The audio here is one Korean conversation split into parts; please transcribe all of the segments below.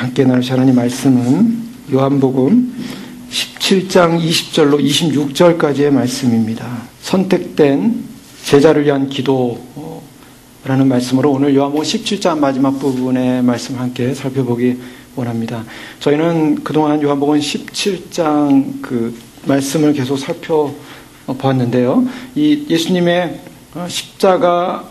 함께 나누실 하나님 말씀은 요한복음 17장 20절로 26절까지의 말씀입니다. 선택된 제자를 위한 기도라는 말씀으로 오늘 요한복음 17장 마지막 부분의 말씀 함께 살펴보기 원합니다. 저희는 그동안 요한복음 17장 그 말씀을 계속 살펴보았는데요. 이 예수님의 십자가에서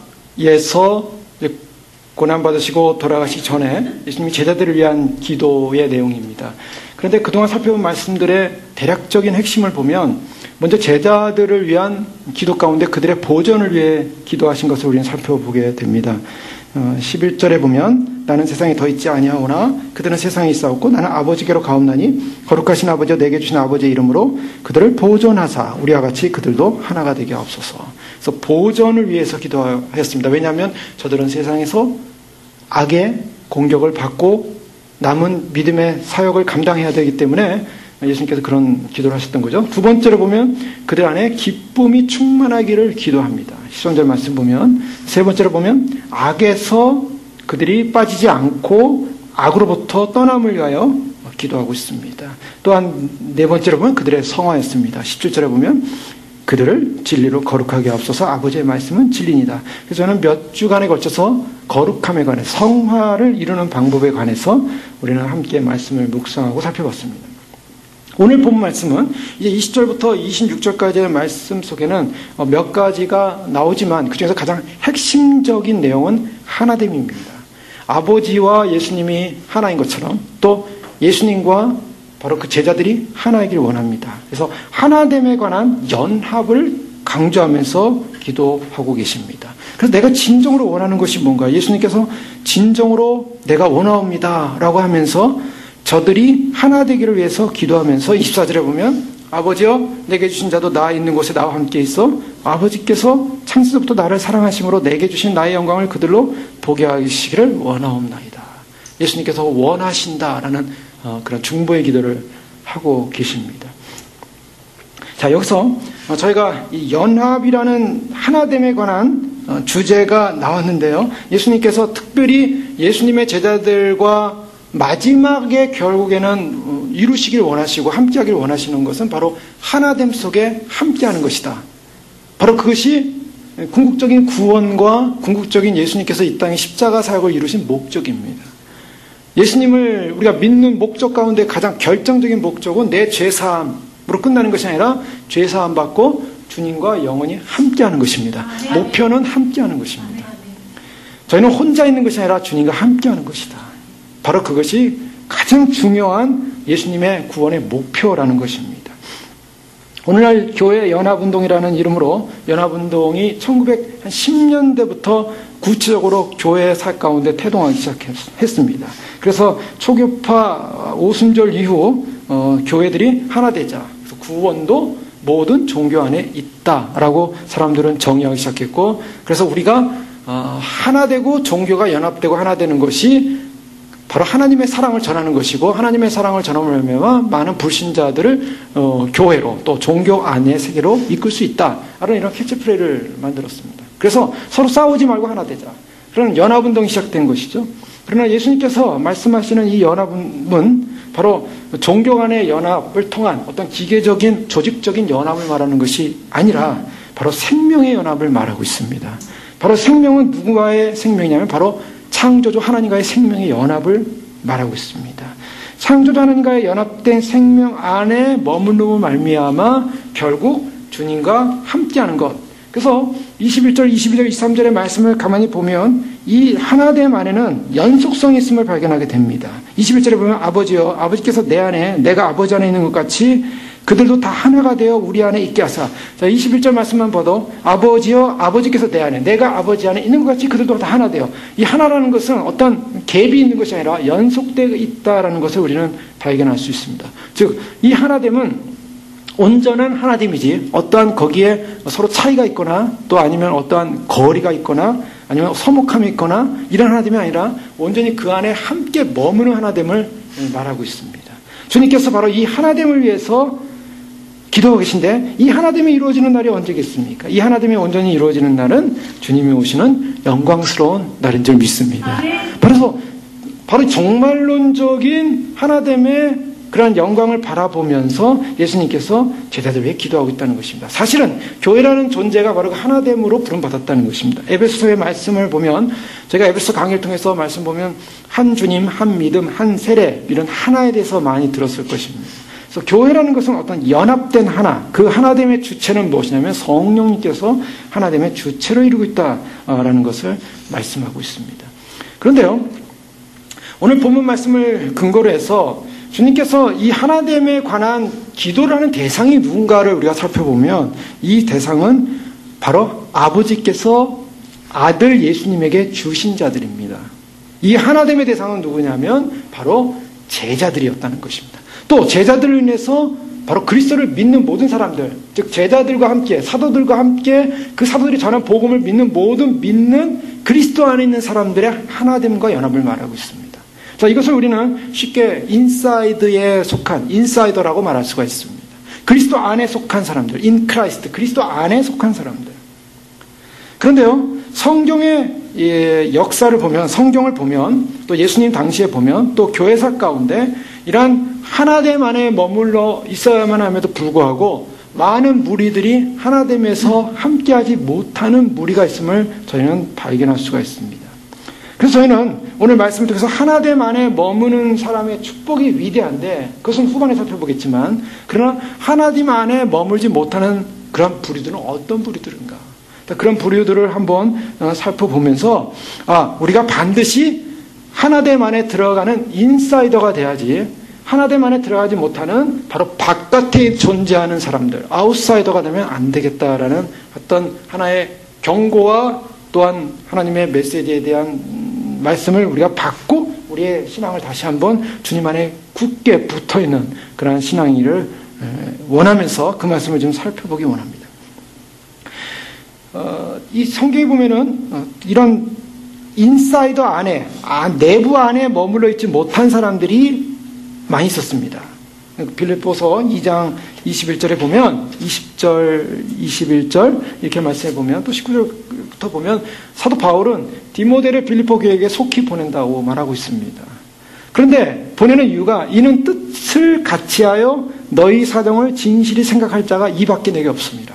고난받으시고 돌아가시기 전에 예수님이 제자들을 위한 기도의 내용입니다. 그런데 그동안 살펴본 말씀들의 대략적인 핵심을 보면 먼저 제자들을 위한 기도 가운데 그들의 보전을 위해 기도하신 것을 우리는 살펴보게 됩니다. 11절에 보면 나는 세상에 더 있지 아니하오나 그들은 세상에 있사옵고 나는 아버지께로 가옵나니 거룩하신 아버지여 내게 주신 아버지의 이름으로 그들을 보존하사 우리와 같이 그들도 하나가 되게 하옵소서. 그래서 보존을 위해서 기도하였습니다. 왜냐하면 저들은 세상에서 악의 공격을 받고 남은 믿음의 사역을 감당해야 되기 때문에 예수님께서 그런 기도를 하셨던 거죠. 두 번째로 보면 그들 안에 기쁨이 충만하기를 기도합니다. 13절 말씀 보면. 세 번째로 보면 악에서 그들이 빠지지 않고 악으로부터 떠남을 위하여 기도하고 있습니다. 또한 네 번째로 보면 그들의 성화였습니다. 17절에 보면 그들을 진리로 거룩하게 하옵소서. 아버지의 말씀은 진리니다. 그래서 저는 몇 주간에 걸쳐서 거룩함에 관해 성화를 이루는 방법에 관해서 우리는 함께 말씀을 묵상하고 살펴봤습니다. 오늘 본 말씀은 이제 20절부터 26절까지의 말씀 속에는 몇 가지가 나오지만 그중에서 가장 핵심적인 내용은 하나됨입니다. 아버지와 예수님이 하나인 것처럼 또 예수님과 바로 그 제자들이 하나이길 원합니다. 그래서 하나됨에 관한 연합을 강조하면서 기도하고 계십니다. 그래서 내가 진정으로 원하는 것이 뭔가? 예수님께서 진정으로 내가 원하옵니다 라고 하면서 저들이 하나 되기를 위해서 기도하면서 24절에 보면 아버지여 내게 주신 자도 나 있는 곳에 나와 함께 있어 아버지께서 창세부터 나를 사랑하심으로 내게 주신 나의 영광을 그들로 보게 하시기를 원하옵나이다. 예수님께서 원하신다라는 그런 중보의 기도를 하고 계십니다. 자, 여기서 저희가 이 연합이라는 하나됨에 관한 주제가 나왔는데요. 예수님께서 특별히 예수님의 제자들과 마지막에 결국에는 이루시길 원하시고 함께하길 원하시는 것은 바로 하나됨 속에 함께하는 것이다. 바로 그것이 궁극적인 구원과 궁극적인 예수님께서 이 땅에 십자가 사역을 이루신 목적입니다. 예수님을 우리가 믿는 목적 가운데 가장 결정적인 목적은 내 죄사함으로 끝나는 것이 아니라 죄사함 받고 주님과 영원히 함께하는 것입니다. 목표는 함께하는 것입니다. 저희는 혼자 있는 것이 아니라 주님과 함께하는 것이다. 바로 그것이 가장 중요한 예수님의 구원의 목표라는 것입니다. 오늘날 교회 연합운동이라는 이름으로 연합운동이 1910년대부터 구체적으로 교회 사역 가운데 태동하기 시작했습니다. 그래서 초교파 오순절 이후 교회들이 하나 되자. 그래서 구원도 모든 종교 안에 있다라고 사람들은 정의하기 시작했고, 그래서 우리가 하나 되고 종교가 연합되고 하나 되는 것이 바로 하나님의 사랑을 전하는 것이고, 하나님의 사랑을 전함으로 많은 불신자들을 교회로 또 종교 안의 세계로 이끌 수 있다라는 이런 캐치프레이를 만들었습니다. 그래서 서로 싸우지 말고 하나 되자. 그런 연합운동이 시작된 것이죠. 그러나 예수님께서 말씀하시는 이 연합은 바로 종교 간의 연합을 통한 어떤 기계적인 조직적인 연합을 말하는 것이 아니라 바로 생명의 연합을 말하고 있습니다. 바로 생명은 누구와의 생명이냐면 바로 창조주 하나님과의 생명의 연합을 말하고 있습니다. 창조주 하나님과의 연합된 생명 안에 머무르고 말미암아 결국 주님과 함께하는 것. 그래서 21절, 22절, 23절의 말씀을 가만히 보면 이 하나됨 안에는 연속성이 있음을 발견하게 됩니다. 21절에 보면 아버지여 아버지께서 내 안에 내가 아버지 안에 있는 것 같이 그들도 다 하나가 되어 우리 안에 있게 하사. 자, 21절 말씀만 봐도 아버지여 아버지께서 내 안에 내가 아버지 안에 있는 것 같이 그들도 다 하나 되어. 이 하나라는 것은 어떤 갭이 있는 것이 아니라 연속되어 있다라는 것을 우리는 발견할 수 있습니다. 즉 이 하나됨은 온전한 하나됨이지 어떠한 거기에 서로 차이가 있거나 또 아니면 어떠한 거리가 있거나 아니면 서먹함이 있거나 이런 하나됨이 아니라 온전히 그 안에 함께 머무는 하나됨을 말하고 있습니다. 주님께서 바로 이 하나됨을 위해서 기도하고 계신데 이 하나됨이 이루어지는 날이 언제겠습니까? 이 하나됨이 온전히 이루어지는 날은 주님이 오시는 영광스러운 날인 줄 믿습니다. 그래서 바로 정말론적인 하나됨의 그러한 영광을 바라보면서 예수님께서 제자들 위해 기도하고 있다는 것입니다. 사실은 교회라는 존재가 바로 하나됨으로 부름받았다는 것입니다. 에베소서의 말씀을 보면, 제가 에베소 강의를 통해서 말씀 보면 한 주님, 한 믿음, 한 세례, 이런 하나에 대해서 많이 들었을 것입니다. 그래서 교회라는 것은 어떤 연합된 하나, 그 하나됨의 주체는 무엇이냐면 성령님께서 하나됨의 주체로 이루고 있다라는 것을 말씀하고 있습니다. 그런데요, 오늘 본문 말씀을 근거로 해서 주님께서 이 하나됨에 관한 기도를 하는 대상이 누군가를 우리가 살펴보면, 이 대상은 바로 아버지께서 아들 예수님에게 주신 자들입니다. 이 하나됨의 대상은 누구냐면 바로 제자들이었다는 것입니다. 또 제자들로 인해서 바로 그리스도를 믿는 모든 사람들, 즉 제자들과 함께, 사도들과 함께 그 사도들이 전한 복음을 믿는 모든 믿는 그리스도 안에 있는 사람들의 하나됨과 연합을 말하고 있습니다. 자, 이것을 우리는 쉽게 인사이드에 속한, 인사이더라고 말할 수가 있습니다. 그리스도 안에 속한 사람들, 인 크라이스트, 그리스도 안에 속한 사람들. 그런데요, 성경의 역사를 보면, 성경을 보면, 또 예수님 당시에 보면, 또 교회사 가운데 이러한 하나됨 안에 머물러 있어야만 함에도 불구하고 많은 무리들이 하나됨에서 함께하지 못하는 무리가 있음을 저희는 발견할 수가 있습니다. 그래서 저희는 오늘 말씀을 통해서 하나됨 안에 머무는 사람의 축복이 위대한데, 그것은 후반에 살펴보겠지만, 그러나 하나됨 안에 머물지 못하는 그런 부류들은 어떤 부류들인가? 그런 부류들을 한번 살펴보면서, 우리가 반드시 하나됨 안에 들어가는 인사이더가 돼야지, 하나됨 안에 들어가지 못하는 바로 바깥에 존재하는 사람들, 아웃사이더가 되면 안 되겠다라는 어떤 하나의 경고와 또한 하나님의 메시지에 대한 말씀을 우리가 받고 우리의 신앙을 다시 한번 주님 안에 굳게 붙어있는 그런 신앙이를 원하면서 그 말씀을 좀 살펴보기 원합니다. 이 성경에 보면은 이런 인사이더 안에, 내부 안에 머물러 있지 못한 사람들이 많이 있었습니다. 빌립보서 2장 21절에 보면 20절, 21절 이렇게 말씀해 보면, 또 19절부터 보면 사도 바울은 디모데를 빌립보 교회에게 속히 보낸다고 말하고 있습니다. 그런데 보내는 이유가, 이는 뜻을 같이하여 너희 사정을 진실히 생각할 자가 이밖에 내게 없습니다.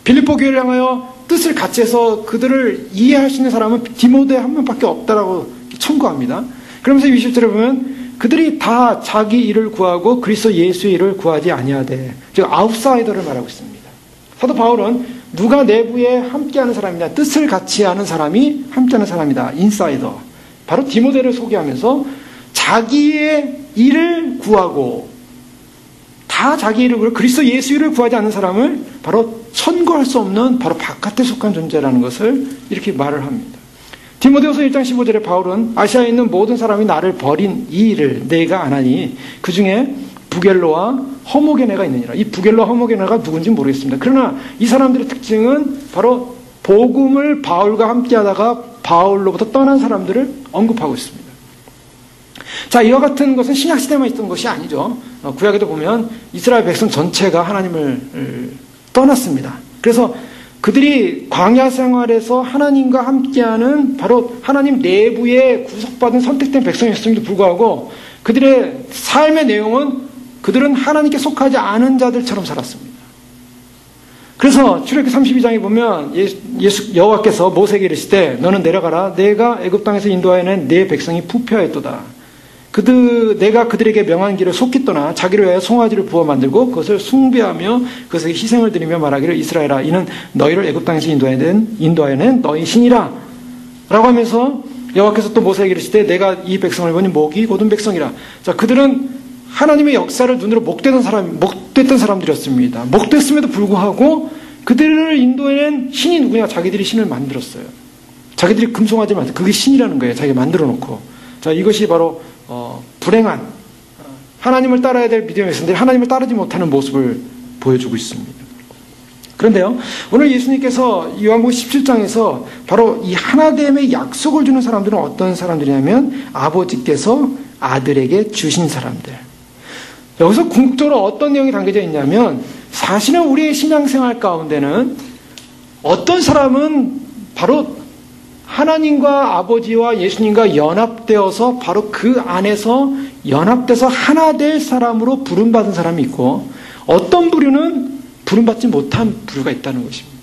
빌립보 교회를 향하여 뜻을 같이해서 그들을 이해할 수 있는 사람은 디모데 한 명밖에 없다라고 청구합니다. 그러면서 20절에 보면 그들이 다 자기 일을 구하고 그리스도 예수의 일을 구하지 아니하되, 즉 아웃사이더를 말하고 있습니다. 사도 바울은 누가 내부에 함께하는 사람이냐, 뜻을 같이 하는 사람이 함께하는 사람이다, 인사이더. 바로 디모데를 소개하면서 자기의 일을 구하고, 다 자기 일을 구하고 그리스도 예수 일을 구하지 않는 사람을 바로 천거할 수 없는 바로 바깥에 속한 존재라는 것을 이렇게 말을 합니다. 디모데후서 1장 15절에 바울은 아시아에 있는 모든 사람이 나를 버린 이 일을 내가 안 하니 그 중에 부겔로와 허모게네가 있느니라. 이 부겔로와 허모게네가 누군지 모르겠습니다. 그러나 이 사람들의 특징은 바로 복음을 바울과 함께 하다가 바울로부터 떠난 사람들을 언급하고 있습니다. 자, 이와 같은 것은 신약시대만 있던 것이 아니죠. 구약에도 보면 이스라엘 백성 전체가 하나님을 떠났습니다. 그래서 그들이 광야 생활에서 하나님과 함께하는 바로 하나님 내부에 구속받은 선택된 백성이었음에도 불구하고 그들의 삶의 내용은 그들은 하나님께 속하지 않은 자들처럼 살았습니다. 그래서 출애굽기 32장에 보면 여호와께서 모세에게 이르시되 너는 내려가라. 내가 애굽 땅에서 인도하여낸 내 백성이 부패하였도다. 내가 그들에게 명한 길을 속히 떠나 자기를 위하여 송아지를 부어 만들고 그것을 숭배하며 그것에게 희생을 드리며 말하기를 이스라엘아 이는 너희를 애굽 땅에서 인도하여낸 너희 신이라 라고 하면서 여호와께서 또 모세에게 이르시되 내가 이 백성을 보니 목이 곧은 백성이라. 자, 그들은 하나님의 역사를 눈으로 목됐던 사람들이었습니다. 목됐음에도 불구하고 그들을 인도해낸 신이 누구냐? 자기들이 신을 만들었어요. 자기들이 금송아지 만들었어요. 그게 신이라는 거예요. 자기가 만들어 놓고. 자, 이것이 바로 불행한 하나님을 따라야 될 믿음의 백성들이 하나님을 따르지 못하는 모습을 보여주고 있습니다. 그런데요, 오늘 예수님께서 요한복음 17장에서 바로 이 하나됨의 약속을 주는 사람들은 어떤 사람들이냐면 아버지께서 아들에게 주신 사람들. 여기서 궁극적으로 어떤 내용이 담겨져 있냐면 사실은 우리의 신앙생활 가운데는 어떤 사람은 바로 하나님과 아버지와 예수님과 연합되어서 바로 그 안에서 연합돼서 하나 될 사람으로 부름받은 사람이 있고, 어떤 부류는 부름받지 못한 부류가 있다는 것입니다.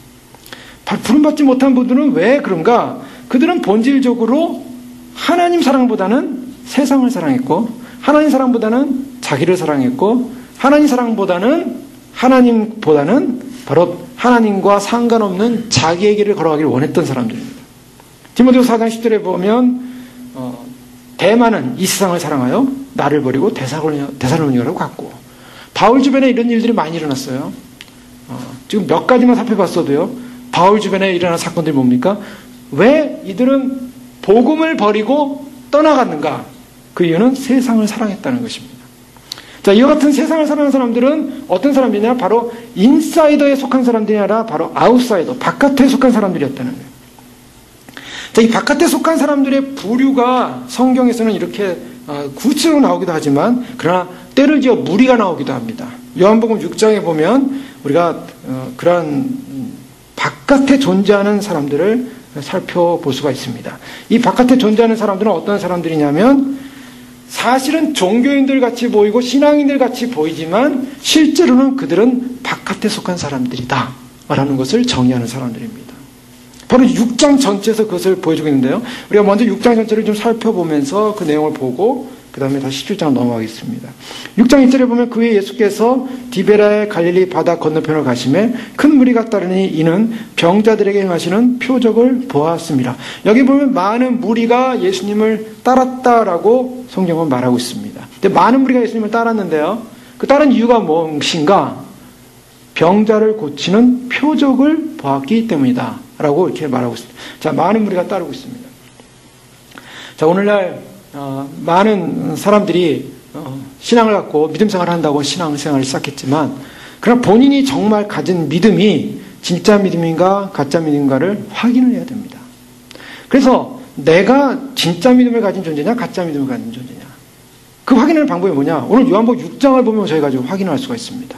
부름받지 못한 분들은 왜 그런가? 그들은 본질적으로 하나님 사랑보다는 세상을 사랑했고, 하나님 사랑보다는 자기를 사랑했고, 하나님보다는 바로 하나님과 상관없는 자기의 길을 걸어가기를 원했던 사람들입니다. 디모데후서 4장 10절에 보면 대만은 이 세상을 사랑하여 나를 버리고 데살로니가로 갔고, 바울 주변에 이런 일들이 많이 일어났어요. 지금 몇 가지만 살펴봤어도요, 바울 주변에 일어난 사건들이 뭡니까? 왜 이들은 복음을 버리고 떠나갔는가? 그 이유는 세상을 사랑했다는 것입니다. 자, 이와 같은 세상을 사랑하는 사람들은 어떤 사람들이냐? 바로 인사이더에 속한 사람들이 아니라 바로 아웃사이더, 바깥에 속한 사람들이었다는 거예요. 자, 이 바깥에 속한 사람들의 부류가 성경에서는 이렇게 구체적으로 나오기도 하지만, 그러나 때를 지어 무리가 나오기도 합니다. 요한복음 6장에 보면 우리가 그러한 바깥에 존재하는 사람들을 살펴볼 수가 있습니다. 이 바깥에 존재하는 사람들은 어떤 사람들이냐면, 사실은 종교인들 같이 보이고 신앙인들 같이 보이지만 실제로는 그들은 바깥에 속한 사람들이다 라는 것을 정의하는 사람들입니다. 바로 6장 전체에서 그것을 보여주고 있는데요, 우리가 먼저 6장 전체를 좀 살펴보면서 그 내용을 보고 그 다음에 다시 17장 넘어가겠습니다. 6장 1절에 보면 그 후에 예수께서 디베라의 갈릴리 바다 건너편으로 가시매 큰 무리가 따르니 이는 병자들에게 행하시는 표적을 보았습니다. 여기 보면 많은 무리가 예수님을 따랐다라고 성경은 말하고 있습니다. 근데 많은 무리가 예수님을 따랐는데요, 그 따른 이유가 무엇인가? 병자를 고치는 표적을 보았기 때문이다 라고 이렇게 말하고 있습니다. 자, 많은 무리가 따르고 있습니다. 자, 오늘날 많은 사람들이 신앙을 갖고 믿음 생활을 한다고 신앙생활을 시작했지만, 그러나 본인이 정말 가진 믿음이 진짜 믿음인가 가짜 믿음인가를 확인을 해야 됩니다. 그래서 내가 진짜 믿음을 가진 존재냐 가짜 믿음을 가진 존재냐, 그 확인하는 방법이 뭐냐? 오늘 요한복음 6장을 보면 저희가 좀 확인할 수가 있습니다.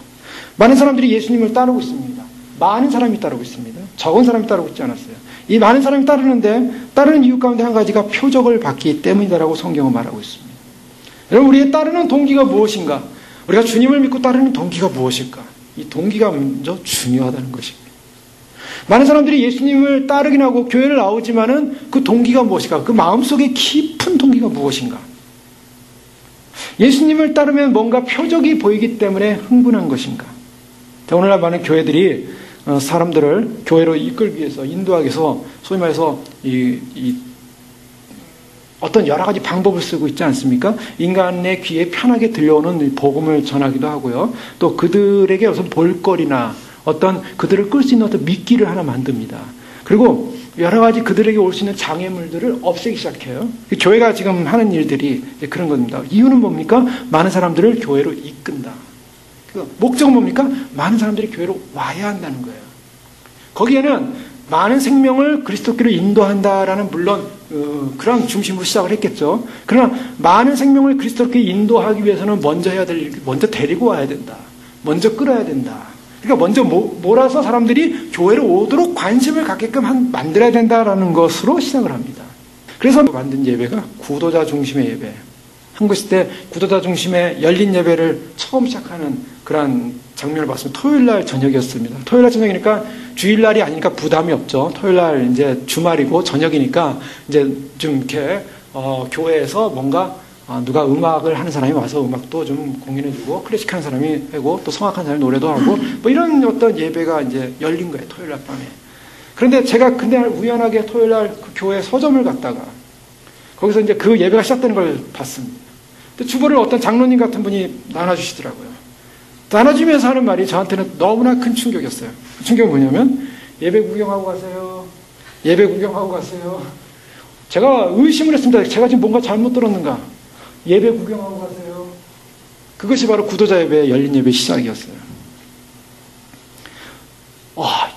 많은 사람들이 예수님을 따르고 있습니다. 많은 사람이 따르고 있습니다. 적은 사람이 따르고 있지 않았어요. 이 많은 사람이 따르는데 따르는 이유 가운데 한 가지가 표적을 받기 때문이다라고 성경은 말하고 있습니다. 여러분, 우리의 따르는 동기가 무엇인가? 우리가 주님을 믿고 따르는 동기가 무엇일까? 이 동기가 먼저 중요하다는 것입니다. 많은 사람들이 예수님을 따르긴 하고 교회를 나오지만은 그 동기가 무엇일까? 그 마음속에 깊은 동기가 무엇인가? 예수님을 따르면 뭔가 표적이 보이기 때문에 흥분한 것인가? 오늘날 많은 교회들이 사람들을 교회로 이끌기 위해서, 인도하기 위해서 소위 말해서 어떤 여러 가지 방법을 쓰고 있지 않습니까? 인간의 귀에 편하게 들려오는 복음을 전하기도 하고요. 또 그들에게 어떤 볼거리나 어떤 그들을 끌 수 있는 어떤 미끼를 하나 만듭니다. 그리고 여러 가지 그들에게 올 수 있는 장애물들을 없애기 시작해요. 교회가 지금 하는 일들이 그런 겁니다. 이유는 뭡니까? 많은 사람들을 교회로 이끈다. 목적은 뭡니까? 많은 사람들이 교회로 와야 한다는 거예요. 거기에는 많은 생명을 그리스도께로 인도한다라는 물론 그런 중심으로 시작을 했겠죠. 그러나 많은 생명을 그리스도께 인도하기 위해서는 먼저 해야 될 일, 먼저 데리고 와야 된다. 먼저 끌어야 된다. 그러니까 먼저 몰아서 사람들이 교회로 오도록 관심을 갖게끔 만들어야 된다라는 것으로 시작을 합니다. 그래서 만든 예배가 구도자 중심의 예배. 한국시 때 구도자 중심의 열린 예배를 처음 시작하는 그런 장면을 봤습니다. 토요일날 저녁이었습니다. 토요일날 저녁이니까 주일날이 아니니까 부담이 없죠. 토요일날 이제 주말이고 저녁이니까 이제 좀 이렇게 교회에서 뭔가 누가 음악을 하는 사람이 와서 음악도 좀 공연해주고 클래식 하는 사람이 하고 또 성악하는 사람이 노래도 하고 뭐 이런 어떤 예배가 이제 열린 거예요. 토요일날 밤에. 그런데 제가 그날 우연하게 토요일날 그 교회 서점을 갔다가 거기서 이제 그 예배가 시작되는 걸 봤습니다. 주보를 어떤 장로님 같은 분이 나눠주시더라고요. 나눠주면서 하는 말이 저한테는 너무나 큰 충격이었어요. 그 충격은 뭐냐면 예배 구경하고 가세요. 예배 구경하고 가세요. 제가 의심을 했습니다. 제가 지금 뭔가 잘못 들었는가. 예배 구경하고 가세요. 그것이 바로 구도자 예배의 열린 예배 시작이었어요.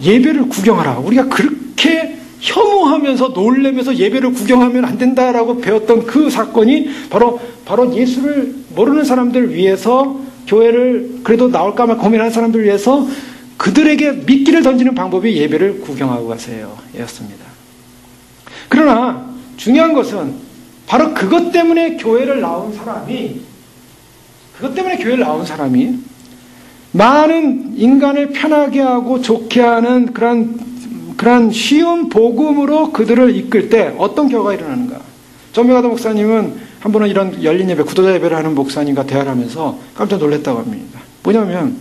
예배를 구경하라. 우리가 그렇게 혐오하면서 놀래면서 예배를 구경하면 안 된다라고 배웠던 그 사건이 바로 예수를 모르는 사람들을 위해서, 교회를 그래도 나올까만 고민하는 사람들을 위해서 그들에게 미끼를 던지는 방법이 예배를 구경하고 가세요 였습니다. 그러나 중요한 것은 바로 그것 때문에 교회를 나온 사람이 많은 인간을 편하게 하고 좋게 하는 그런 쉬운 복음으로 그들을 이끌 때 어떤 결과가 일어나는가. 정명하도 목사님은 한 번은 이런 열린 예배, 구도자 예배를 하는 목사님과 대화를 하면서 깜짝 놀랐다고 합니다. 뭐냐면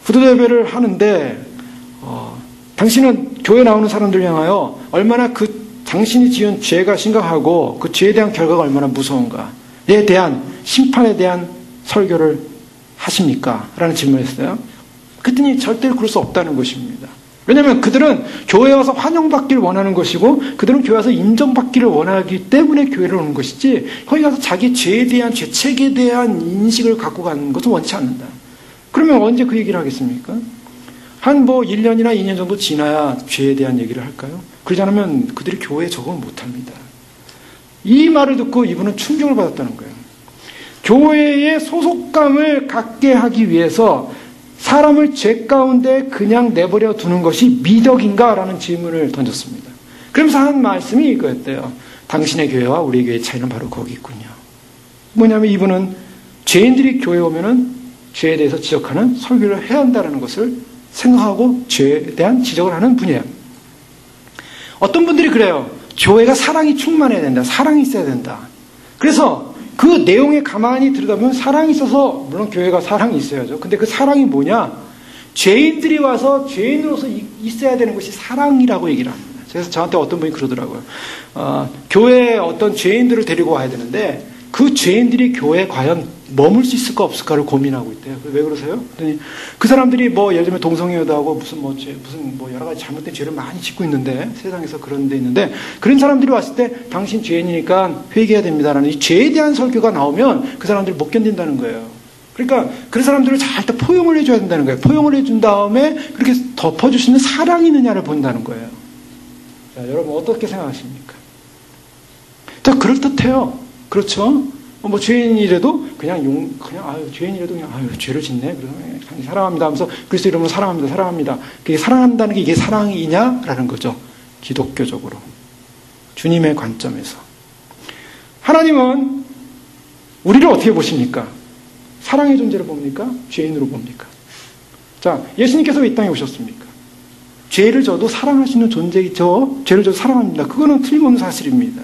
구도자 예배를 하는데 당신은 교회 나오는 사람들 향하여 얼마나 당신이 지은 죄가 심각하고 그 죄에 대한 결과가 얼마나 무서운가에 대한 심판에 대한 설교를 하십니까? 라는 질문을 했어요. 그랬더니 절대로 그럴 수 없다는 것입니다. 왜냐하면 그들은 교회에 와서 환영받기를 원하는 것이고 그들은 교회에 와서 인정받기를 원하기 때문에 교회를 오는 것이지 거기 가서 자기 죄에 대한 죄책에 대한 인식을 갖고 가는 것은 원치 않는다. 그러면 언제 그 얘기를 하겠습니까? 한 1년이나 2년 정도 지나야 죄에 대한 얘기를 할까요? 그러지 않으면 그들이 교회에 적응을 못합니다. 이 말을 듣고 이분은 충격을 받았다는 거예요. 교회의 소속감을 갖게 하기 위해서 사람을 죄 가운데 그냥 내버려 두는 것이 미덕인가? 라는 질문을 던졌습니다. 그러면서 한 말씀이 이거였대요. 당신의 교회와 우리 교회의 차이는 바로 거기 있군요. 뭐냐면 이분은 죄인들이 교회에 오면은 죄에 대해서 지적하는 설교를 해야 한다는 것을 생각하고 죄에 대한 지적을 하는 분이에요. 어떤 분들이 그래요. 교회가 사랑이 충만해야 된다. 사랑이 있어야 된다. 그래서 그 내용에 가만히 들여다보면 사랑이 있어서 물론 교회가 사랑이 있어야죠. 근데 그 사랑이 뭐냐? 죄인들이 와서 죄인으로서 있어야 되는 것이 사랑이라고 얘기를 합니다. 그래서 저한테 어떤 분이 그러더라고요. 교회에 어떤 죄인들을 데리고 와야 되는데 그 죄인들이 교회에 과연 머물 수 있을까 없을까를 고민하고 있대요. 왜 그러세요? 그랬더니 그 사람들이 예를 들면 동성애도 하고 무슨 여러 가지 잘못된 죄를 많이 짓고 있는데 세상에서 그런 데 있는데 그런 사람들이 왔을 때 당신 죄인이니까 회개해야 됩니다라는 이 죄에 대한 설교가 나오면 그 사람들이 못 견딘다는 거예요. 그러니까 그런 사람들을 잘 포용을 해줘야 된다는 거예요. 포용을 해준 다음에 그렇게 덮어주시는 사랑이 있느냐를 본다는 거예요. 자, 여러분 어떻게 생각하십니까? 자, 그럴듯해요. 그렇죠? 죄인이라도 죄인이라도 죄를 짓네. 그래서 당신 사랑합니다 하면서 그리스도 이름으로 사랑합니다. 그게 사랑한다는 게 이게 사랑이냐라는 거죠. 기독교적으로. 주님의 관점에서. 하나님은 우리를 어떻게 보십니까? 사랑의 존재를 봅니까? 죄인으로 봅니까? 자, 예수님께서 왜 이 땅에 오셨습니까? 죄를 져도 사랑하시는 존재이죠. 죄를 져도 사랑합니다. 그거는 틀림없는 사실입니다.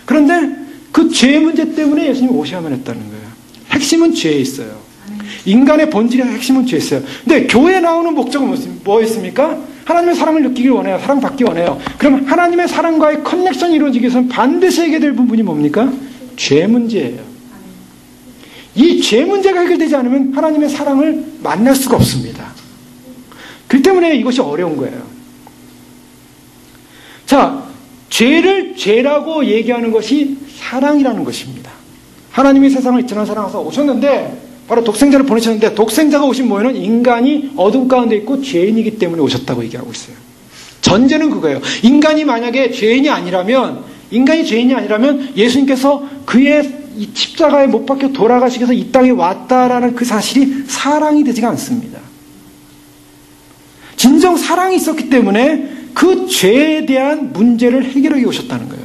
그런데 그 죄 문제 때문에 예수님이 오셔야만 했다는 거예요. 핵심은 죄에 있어요. 인간의 본질의 핵심은 죄에 있어요. 근데 교회에 나오는 목적은 뭐였습니까? 하나님의 사랑을 느끼길 원해요. 사랑받기 원해요. 그럼 하나님의 사랑과의 커넥션이 이루어지기 위해서는 반드시 해결될 부분이 뭡니까? 죄 문제예요. 이 죄 문제가 해결되지 않으면 하나님의 사랑을 만날 수가 없습니다. 그렇기 때문에 이것이 어려운 거예요. 자, 죄를 죄라고 얘기하는 것이 사랑이라는 것입니다. 하나님이 세상을 이처럼 사랑하사 오셨는데 바로 독생자를 보내셨는데 독생자가 오신 뭐예요? 인간이 어둠 가운데 있고 죄인이기 때문에 오셨다고 얘기하고 있어요. 전제는 그거예요. 인간이 죄인이 아니라면 예수님께서 그의 이 십자가에 못 박혀 돌아가시기 위해서 이 땅에 왔다라는 그 사실이 사랑이 되지가 않습니다. 진정 사랑이 있었기 때문에 그 죄에 대한 문제를 해결하기 오셨다는 거예요.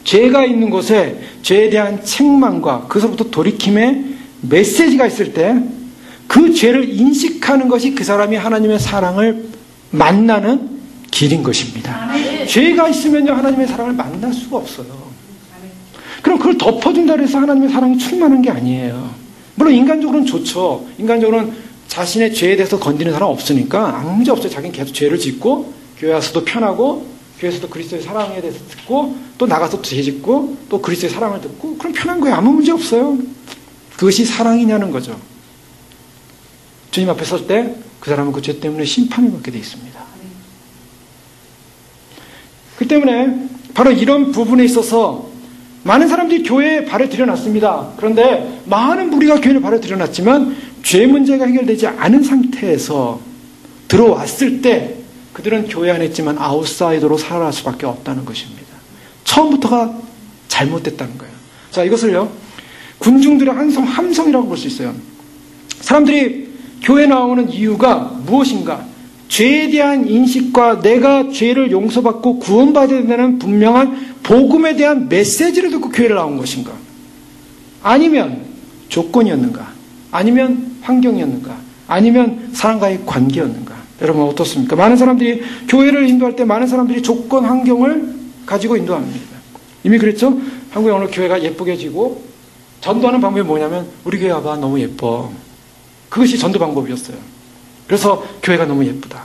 죄가 있는 곳에 죄에 대한 책망과 그것부터 돌이킴의 메시지가 있을 때 그 죄를 인식하는 것이 그 사람이 하나님의 사랑을 만나는 길인 것입니다. 죄가 있으면요 하나님의 사랑을 만날 수가 없어요. 그럼 그걸 덮어준다고 해서 하나님의 사랑이 충만한 게 아니에요. 물론 인간적으로는 좋죠. 인간적으로는 자신의 죄에 대해서 건드리는 사람 없으니까 아무 문제 없어요. 자기는 계속 죄를 짓고 교회 와서도 편하고 교회에서도 그리스도의 사랑에 대해서 듣고 또 나가서 죄 짓고 또 그리스도의 사랑을 듣고 그럼 편한 거예요. 아무 문제 없어요. 그것이 사랑이냐는 거죠. 주님 앞에 설 때 그 사람은 그 죄 때문에 심판을 받게 되어 있습니다. 그 때문에 바로 이런 부분에 있어서 많은 사람들이 교회에 발을 들여놨습니다. 그런데 많은 무리가 교회에 발을 들여놨지만 죄 문제가 해결되지 않은 상태에서 들어왔을 때 그들은 교회 안에 있지만 아웃사이더로 살아갈 수밖에 없다는 것입니다. 처음부터가 잘못됐다는 거예요. 자, 이것을요 군중들의 함성이라고 볼 수 있어요. 사람들이 교회 나오는 이유가 무엇인가? 죄에 대한 인식과 내가 죄를 용서받고 구원받아야 된다는 분명한 복음에 대한 메시지를 듣고 교회를 나온 것인가? 아니면 조건이었는가? 아니면 환경이었는가? 아니면 사람과의 관계였는가? 여러분 어떻습니까? 많은 사람들이 교회를 인도할 때 많은 사람들이 조건, 환경을 가지고 인도합니다. 이미 그랬죠? 한국에 오늘 교회가 예쁘게 지고 전도하는 방법이 뭐냐면 우리 교회 와봐 너무 예뻐. 그것이 전도 방법이었어요. 그래서 교회가 너무 예쁘다.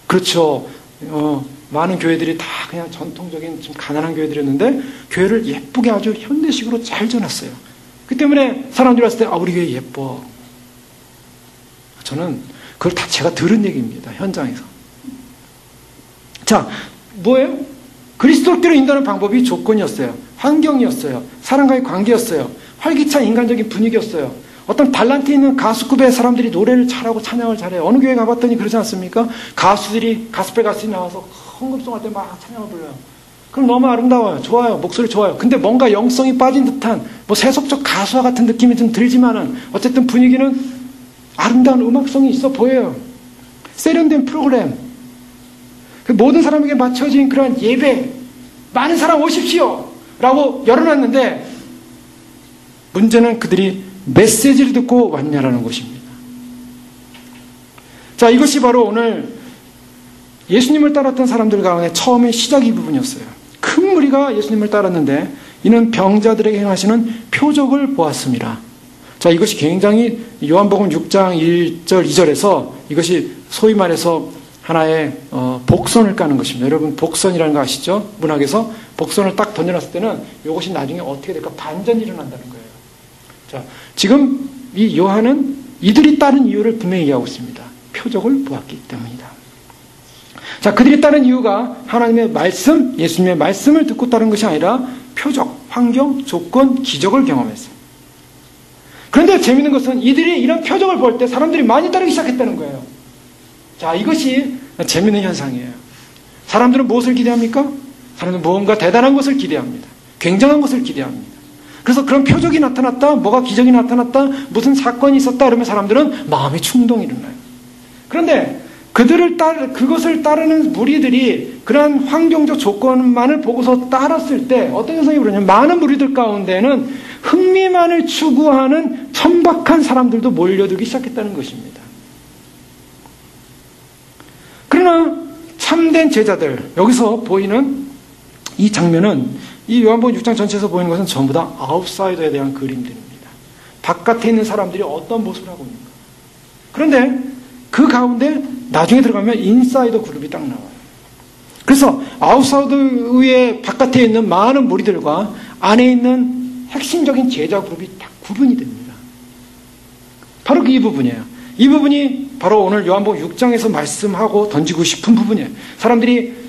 그렇죠. 많은 교회들이 다 그냥 전통적인 좀 가난한 교회들이었는데 교회를 예쁘게 아주 현대식으로 잘 지어놨어요. 그 때문에 사람들이 왔을 때 우리 교회 예뻐. 저는 그걸 다 제가 들은 얘기입니다. 현장에서. 자, 뭐예요? 그리스도교를 인도하는 방법이 조건이었어요. 환경이었어요. 사람과의 관계였어요. 활기찬 인간적인 분위기였어요. 어떤 달란트 있는 가수급의 사람들이 노래를 잘하고 찬양을 잘해요. 어느 교회 가봤더니 그러지 않습니까? 가수들이 가스펠 가수들이 나와서 헌금송할 때 막 찬양을 불러요. 그럼 너무 아름다워요. 좋아요. 목소리 좋아요. 근데 뭔가 영성이 빠진 듯한 뭐 세속적 가수와 같은 느낌이 좀 들지만은 어쨌든 분위기는 아름다운 음악성이 있어 보여요. 세련된 프로그램. 모든 사람에게 맞춰진 그런 예배. 많은 사람 오십시오. 라고 열어놨는데 문제는 그들이 메시지를 듣고 왔냐라는 것입니다. 자, 이것이 바로 오늘 예수님을 따랐던 사람들 가운데 처음에 시작 이 부분이었어요. 큰 무리가 예수님을 따랐는데 이는 병자들에게 행하시는 표적을 보았습니다. 자, 이것이 굉장히 요한복음 6장 1절 2절에서 이것이 소위 말해서 하나의 복선을 까는 것입니다. 여러분 복선이라는 거 아시죠? 문학에서 복선을 딱 던져놨을 때는 이것이 나중에 어떻게 될까? 반전이 일어난다는 거예요. 자, 지금 이 요한은 이들이 따른 이유를 분명히 얘기하고 있습니다. 표적을 보았기 때문이다. 자, 그들이 따른 이유가 하나님의 말씀, 예수님의 말씀을 듣고 따른 것이 아니라 표적, 환경, 조건, 기적을 경험했어요. 그런데 재미있는 것은 이들이 이런 표적을 볼 때 사람들이 많이 따르기 시작했다는 거예요. 자, 이것이 재미있는 현상이에요. 사람들은 무엇을 기대합니까? 사람들은 무언가 대단한 것을 기대합니다. 굉장한 것을 기대합니다. 그래서 그런 표적이 나타났다, 뭐가 기적이 나타났다, 무슨 사건이 있었다 그러면 사람들은 마음의 충동이 일어나요. 그런데 그것을 따르는 무리들이 그런 환경적 조건만을 보고서 따랐을 때 어떤 현상이 벌어지냐면 많은 무리들 가운데는 흥미만을 추구하는 천박한 사람들도 몰려들기 시작했다는 것입니다. 그러나 참된 제자들, 여기서 보이는 이 장면은 이 요한복음 6장 전체에서 보이는 것은 전부 다 아웃사이더에 대한 그림들입니다. 바깥에 있는 사람들이 어떤 모습을 하고 있는가. 그런데 그 가운데 나중에 들어가면 인사이더 그룹이 딱 나와요. 그래서 아웃사이더의 바깥에 있는 많은 무리들과 안에 있는 핵심적인 제자 그룹이 딱 구분이 됩니다. 바로 이 부분이에요. 이 부분이 바로 오늘 요한복음 6장에서 말씀하고 던지고 싶은 부분이에요. 사람들이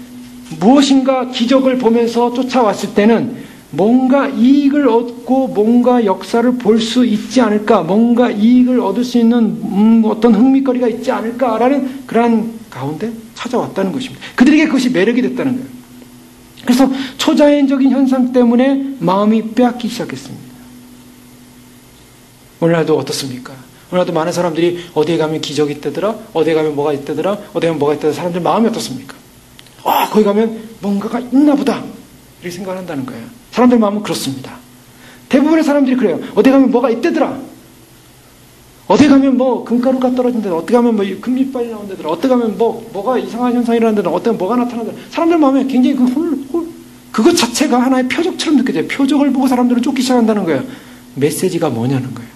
무엇인가 기적을 보면서 쫓아왔을 때는 뭔가 이익을 얻고 뭔가 역사를 볼 수 있지 않을까, 뭔가 이익을 얻을 수 있는 어떤 흥미거리가 있지 않을까라는 그러한 가운데 찾아왔다는 것입니다. 그들에게 그것이 매력이 됐다는 거예요. 그래서 초자연적인 현상 때문에 마음이 빼앗기 시작했습니다. 오늘날도 어떻습니까? 오늘날도 많은 사람들이 어디에 가면 기적이 있다더라, 어디에 가면 뭐가 있다더라, 어디에 가면 뭐가 있다더라, 사람들 마음이 어떻습니까? 거기 가면 뭔가가 있나 보다 이렇게 생각을 한다는 거예요. 사람들 마음은 그렇습니다. 대부분의 사람들이 그래요. 어디 가면 뭐가 있다더라, 어디 가면 뭐 금가루가 떨어진다더라, 어디 가면 뭐 금리빨이 나온다더라, 어디 가면 뭐가 이상한 현상이 일어난다더라, 어디 가면 뭐가 나타나더라. 사람들 마음에 굉장히 그것 자체가 하나의 표적처럼 느껴져요. 표적을 보고 사람들은 쫓기 시작한다는 거예요. 메시지가 뭐냐는 거예요.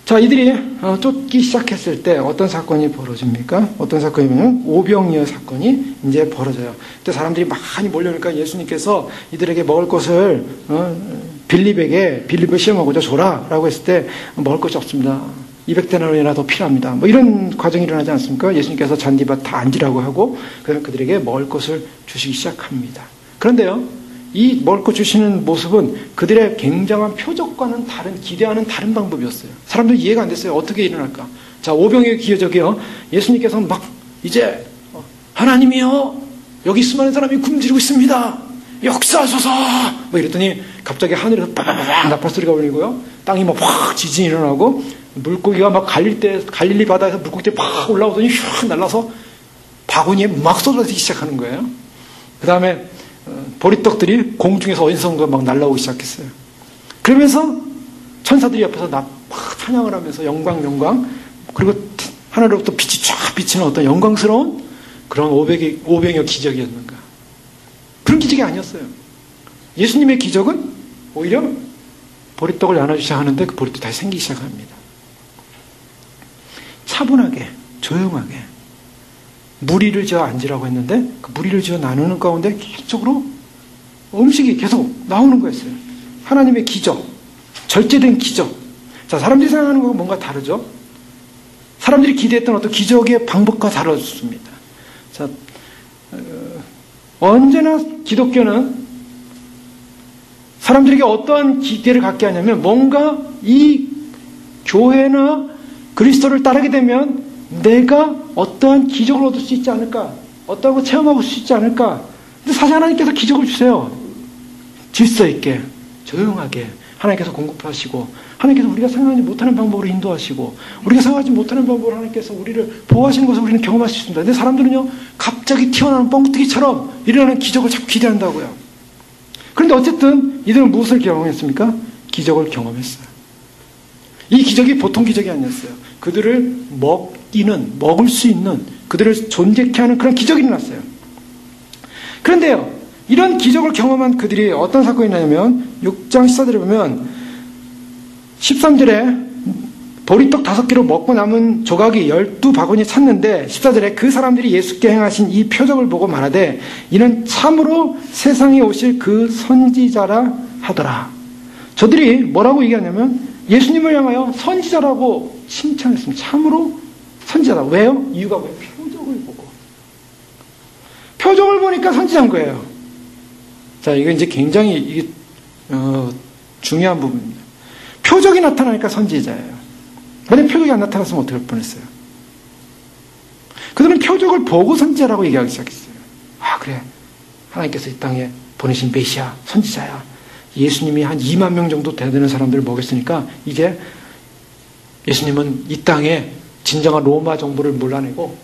자, 이들이 쫓기 시작했을 때 어떤 사건이 벌어집니까? 어떤 사건이냐면 오병이어 사건이 이제 벌어져요. 그때 사람들이 많이 몰려오니까 예수님께서 이들에게 먹을 것을 빌립을 시험하고자 줘라 라고 했을 때 먹을 것이 없습니다. 200데나리온이나 더 필요합니다. 뭐 이런 과정이 일어나지 않습니까? 예수님께서 잔디밭 다 앉으라고 하고 그다음에 그들에게 먹을 것을 주시기 시작합니다. 그런데요, 이 먹을 것 주시는 모습은 그들의 굉장한 표적과는 다른, 기대하는 다른 방법이었어요. 사람들이 이해가 안 됐어요. 어떻게 일어날까? 자, 오병이어 기적이요. 예수님께서 막 이제 하나님이요, 여기 수많은 사람이 굶주리고 있습니다. 역사하소서. 뭐 이랬더니 갑자기 하늘에서 빠바바박 나팔소리가 울리고요. 땅이 막 확 지진이 일어나고 물고기가 막 갈릴리 바다에서 물고기들이 팍 올라오더니 휙 날라서 바구니에 막 쏟아지기 시작하는 거예요. 그 다음에 보리떡들이 공중에서 어디선가 막 날라오기 시작했어요. 그러면서 천사들이 옆에서 막 찬양을 하면서 영광 그리고 하늘로부터 빛이 쫙 비치는 어떤 영광스러운 그런 500여 기적이었는가. 그런 기적이 아니었어요. 예수님의 기적은 오히려 보리떡을 나눠주기 시작하는데 그 보리떡이 다시 생기기 시작합니다. 차분하게 조용하게 무리를 지어 앉으라고 했는데 그 무리를 지어 나누는 가운데 계속적으로 음식이 계속 나오는 거였어요. 하나님의 기적, 절제된 기적. 자, 사람들이 생각하는 거가 뭔가 다르죠. 사람들이 기대했던 어떤 기적의 방법과 다르습니다. 자, 언제나 기독교는 사람들에게 어떠한 기대를 갖게 하냐면 뭔가 이 교회나 그리스도를 따르게 되면 내가 어떠한 기적을 얻을 수 있지 않을까? 어떠한 걸 체험하고 수 있지 않을까? 근데 사실 하나님께서 기적을 주세요. 질서 있게, 조용하게 하나님께서 공급하시고 하나님께서 우리가 생각하지 못하는 방법으로 인도하시고 우리가 생각하지 못하는 방법으로 하나님께서 우리를 보호하시는 것을 우리는 경험할 수 있습니다. 근데 사람들은요 갑자기 튀어나오는 뻥튀기처럼 일어나는 기적을 자꾸 기대한다고요. 그런데 어쨌든 이들은 무엇을 경험했습니까? 기적을 경험했어요. 이 기적이 보통 기적이 아니었어요. 그들을 먹을 수 있는, 그들을 존재케 하는 그런 기적이 일어났어요. 그런데요, 이런 기적을 경험한 그들이 어떤 사건이 있냐면 6장 14절에 보면 13절에 보리떡 5개로 먹고 남은 조각이 12바구니 찼는데 14절에 그 사람들이 예수께 행하신 이 표적을 보고 말하되 이는 참으로 세상에 오실 그 선지자라 하더라. 저들이 뭐라고 얘기하냐면 예수님을 향하여 선지자라고 칭찬했습니다. 참으로 선지자다. 왜요? 이유가 뭐예요? 표적을 보고. 표적을 보니까 선지자인 거예요. 자, 이거 이제 굉장히 중요한 부분입니다. 표적이 나타나니까 선지자예요. 만약 표적이 안 나타났으면 어떻게 할 뻔했어요? 그들은 표적을 보고 선지자라고 얘기하기 시작했어요. 아, 그래. 하나님께서 이 땅에 보내신 메시아, 선지자야. 예수님이 한 2만 명 정도 되는 사람들을 먹였으니까 이제 예수님은 이 땅에 진정한 로마 정부를 몰라내고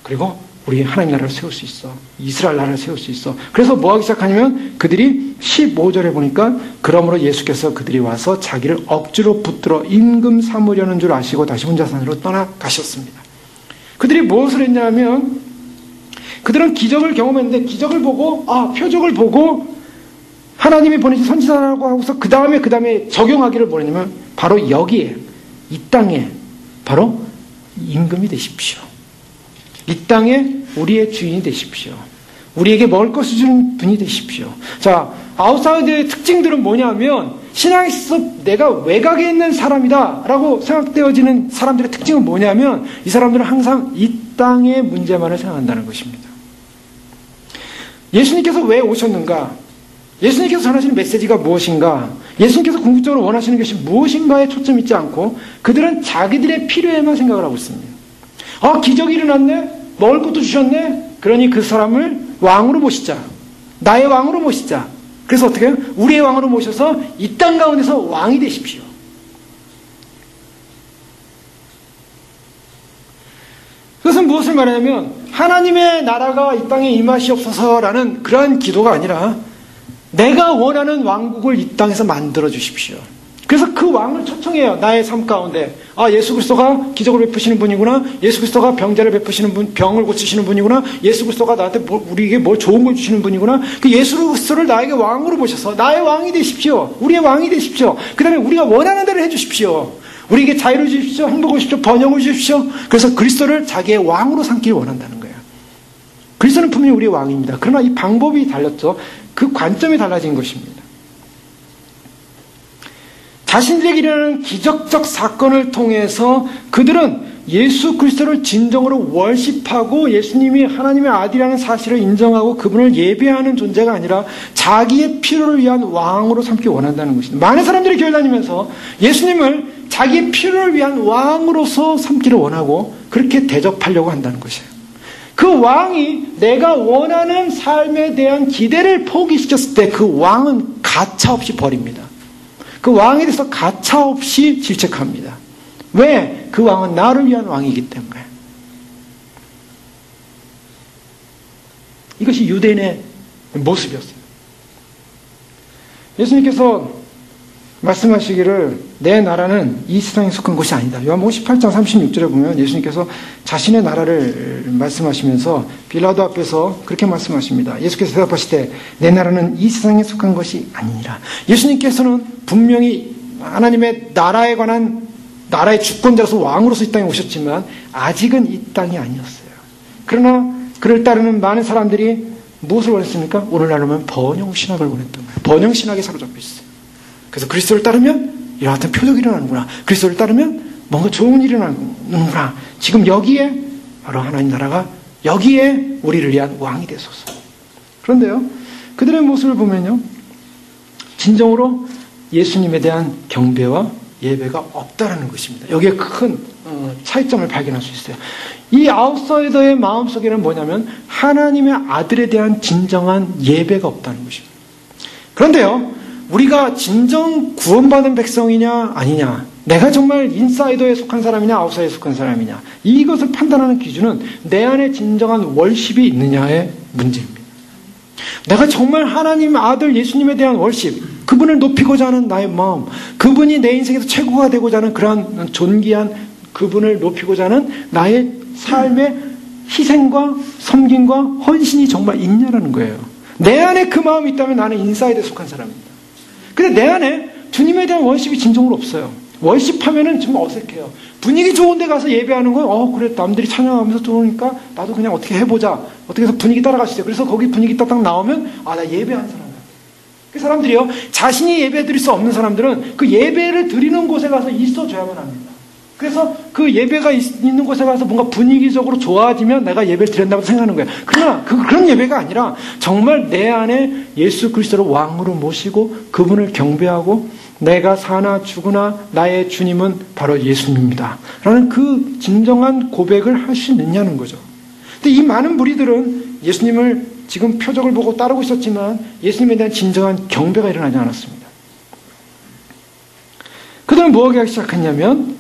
그리고 우리 하나님 나라를 세울 수 있어. 이스라엘 나라를 세울 수 있어. 그래서 뭐 하기 시작하냐면 그들이 15절에 보니까 그러므로 예수께서 그들이 와서 자기를 억지로 붙들어 임금 삼으려는 줄 아시고 다시 혼자 산으로 떠나가셨습니다. 그들이 무엇을 했냐면 그들은 기적을 경험했는데 기적을 보고 표적을 보고 하나님이 보내신 선지자라고 하고서 그 다음에 적용하기를 뭐냐면 바로 여기에 이 땅에 바로 임금이 되십시오. 이 땅에 우리의 주인이 되십시오. 우리에게 먹을 것을 주는 분이 되십시오. 자, 아웃사이더의 특징들은 뭐냐면 신앙에 있어서 내가 외곽에 있는 사람이다 라고 생각되어지는 사람들의 특징은 뭐냐면 이 사람들은 항상 이 땅의 문제만을 생각한다는 것입니다. 예수님께서 왜 오셨는가? 예수님께서 전하시는 메시지가 무엇인가? 예수님께서 궁극적으로 원하시는 것이 무엇인가에 초점이 있지 않고 그들은 자기들의 필요에만 생각을 하고 있습니다. 기적이 일어났네? 먹을 것도 주셨네? 그러니 그 사람을 왕으로 모시자. 나의 왕으로 모시자. 그래서 어떻게 해요? 우리의 왕으로 모셔서 이 땅 가운데서 왕이 되십시오. 그것은 무엇을 말하냐면 하나님의 나라가 이 땅에 임하시옵소서라는 그러한 기도가 아니라 내가 원하는 왕국을 이 땅에서 만들어 주십시오. 그래서 그 왕을 초청해요. 나의 삶 가운데. 예수 그리스도가 기적을 베푸시는 분이구나. 예수 그리스도가 병자를 베푸시는 분, 병을 고치시는 분이구나. 예수 그리스도가 나한테 우리에게 뭘 좋은 걸 주시는 분이구나. 그 예수 그리스도를 나에게 왕으로 모셔서 나의 왕이 되십시오. 우리의 왕이 되십시오. 그 다음에 우리가 원하는 대로 해주십시오. 우리에게 자유를 주십시오. 행복을 주십시오. 번영을 주십시오. 그래서 그리스도를 자기의 왕으로 삼기를 원한다는 거예요. 그리스도는 분명히 우리의 왕입니다. 그러나 이 방법이 달랐죠. 그 관점이 달라진 것입니다. 자신들에게 일어나는 기적적 사건을 통해서 그들은 예수 그리스도를 진정으로 월십하고 예수님이 하나님의 아들이라는 사실을 인정하고 그분을 예배하는 존재가 아니라 자기의 필요를 위한 왕으로 삼기 원한다는 것입니다. 많은 사람들이 교회 다니면서 예수님을 자기의 필요를 위한 왕으로서 삼기를 원하고 그렇게 대접하려고 한다는 것이에요. 그 왕이 내가 원하는 삶에 대한 기대를 포기시켰을 때 그 왕은 가차없이 버립니다. 그 왕에 대해서 가차없이 질책합니다. 왜? 그 왕은 나를 위한 왕이기 때문에. 이것이 유대인의 모습이었어요. 예수님께서 말씀하시기를 내 나라는 이 세상에 속한 것이 아니다. 요한복음 18장 36절에 보면 예수님께서 자신의 나라를 말씀하시면서 빌라도 앞에서 그렇게 말씀하십니다. 예수께서 대답하시되 내 나라는 이 세상에 속한 것이 아니니라. 예수님께서는 분명히 하나님의 나라에 관한 나라의 주권자로서 왕으로서 이 땅에 오셨지만 아직은 이 땅이 아니었어요. 그러나 그를 따르는 많은 사람들이 무엇을 원했습니까? 오늘날로면 번영신학을 원했던 거예요. 번영신학에 사로잡혀 있어요. 그래서 그리스도를 따르면 이와 같은 표적이 일어나는구나. 그리스도를 따르면 뭔가 좋은 일이 일어나는구나. 지금 여기에 바로 하나님 나라가 여기에 우리를 위한 왕이 되소서. 그런데요, 그들의 모습을 보면요, 진정으로 예수님에 대한 경배와 예배가 없다라는 것입니다. 여기에 큰 차이점을 발견할 수 있어요. 이 아웃사이더의 마음속에는 뭐냐면 하나님의 아들에 대한 진정한 예배가 없다는 것입니다. 그런데요, 우리가 진정 구원받은 백성이냐 아니냐, 내가 정말 인사이더에 속한 사람이냐 아웃사이더에 속한 사람이냐, 이것을 판단하는 기준은 내 안에 진정한 월십이 있느냐의 문제입니다. 내가 정말 하나님 아들 예수님에 대한 월십, 그분을 높이고자 하는 나의 마음, 그분이 내 인생에서 최고가 되고자 하는 그러한 존귀한 그분을 높이고자 하는 나의 삶의 희생과 섬김과 헌신이 정말 있냐라는 거예요. 내 안에 그 마음이 있다면 나는 인사이드에 속한 사람입니다. 근데 내 안에 주님에 대한 월십이 진정으로 없어요. 월십하면은 정말 어색해요. 분위기 좋은 데 가서 예배하는 건 그래 남들이 찬양하면서 들어오니까 나도 그냥 어떻게 해보자. 어떻게 해서 분위기 따라갈 수 있어요. 그래서 거기 분위기 딱 나오면 나 예배하는 사람이야. 그 사람들이요, 자신이 예배 드릴 수 없는 사람들은 그 예배를 드리는 곳에 가서 있어줘야만 합니다. 그래서 그 예배가 있는 곳에 가서 뭔가 분위기적으로 좋아지면 내가 예배를 드린다고 생각하는 거예요. 그러나 그런 예배가 아니라 정말 내 안에 예수 그리스도를 왕으로 모시고 그분을 경배하고 내가 사나 죽으나 나의 주님은 바로 예수님입니다 라는 그 진정한 고백을 할 수 있느냐는 거죠. 근데 이 많은 무리들은 예수님을 지금 표적을 보고 따르고 있었지만 예수님에 대한 진정한 경배가 일어나지 않았습니다. 그들은 뭐하기 시작했냐면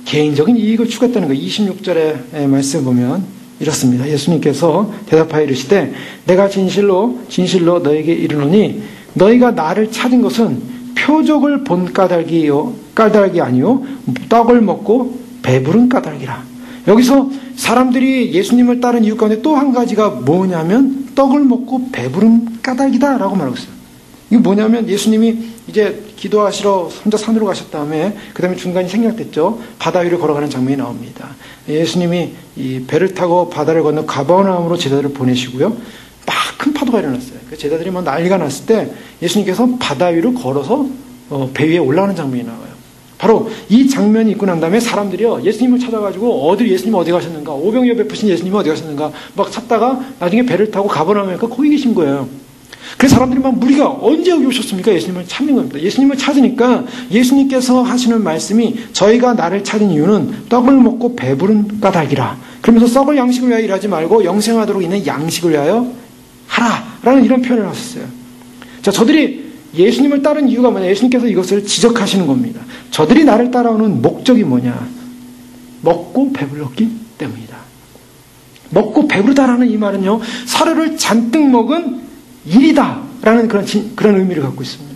개인적인 이익을 추구했다는 거예요. 26절의 말씀을 보면 이렇습니다. 예수님께서 대답하여 이르시되 내가 진실로 진실로 너에게 이르노니 너희가 나를 찾은 것은 표적을 본 까닭이 아니요 떡을 먹고 배부른 까닭이라. 여기서 사람들이 예수님을 따른 이유 가운데 또 한 가지가 뭐냐면 떡을 먹고 배부른 까닭이다 라고 말하고 있어요. 이게 뭐냐면 예수님이 이제 기도하시러 혼자 산으로 가셨 다음에 그 다음에 중간에 생략됐죠. 바다 위를 걸어가는 장면이 나옵니다. 예수님이 이 배를 타고 바다를 건너 가버나움으로 제자들을 보내시고요. 막 큰 파도가 일어났어요. 그 제자들이 막 난리가 났을 때 예수님께서 바다 위를 걸어서 배 위에 올라가는 장면이 나와요. 바로 이 장면이 있고 난 다음에 사람들이요, 예수님을 찾아가지고 예수님 어디 가셨는가, 오병이어 베푸신 예수님 어디 가셨는가 막 찾다가 나중에 배를 타고 가버나움이니까 거기 계신 거예요. 그래서 사람들이 막 무리가 언제 여기 오셨습니까? 예수님을 찾는 겁니다. 예수님을 찾으니까 예수님께서 하시는 말씀이 저희가 나를 찾은 이유는 떡을 먹고 배부른 까닭이라. 그러면서 썩을 양식을 위하여 일하지 말고 영생하도록 있는 양식을 위하여 하라 라는 이런 표현을 하셨어요. 자, 저들이 예수님을 따른 이유가 뭐냐? 예수님께서 이것을 지적하시는 겁니다. 저들이 나를 따라오는 목적이 뭐냐? 먹고 배불렀기 때문이다. 먹고 배부르다라는 이 말은요, 사료를 잔뜩 먹은 일이다 라는 그런 의미를 갖고 있습니다.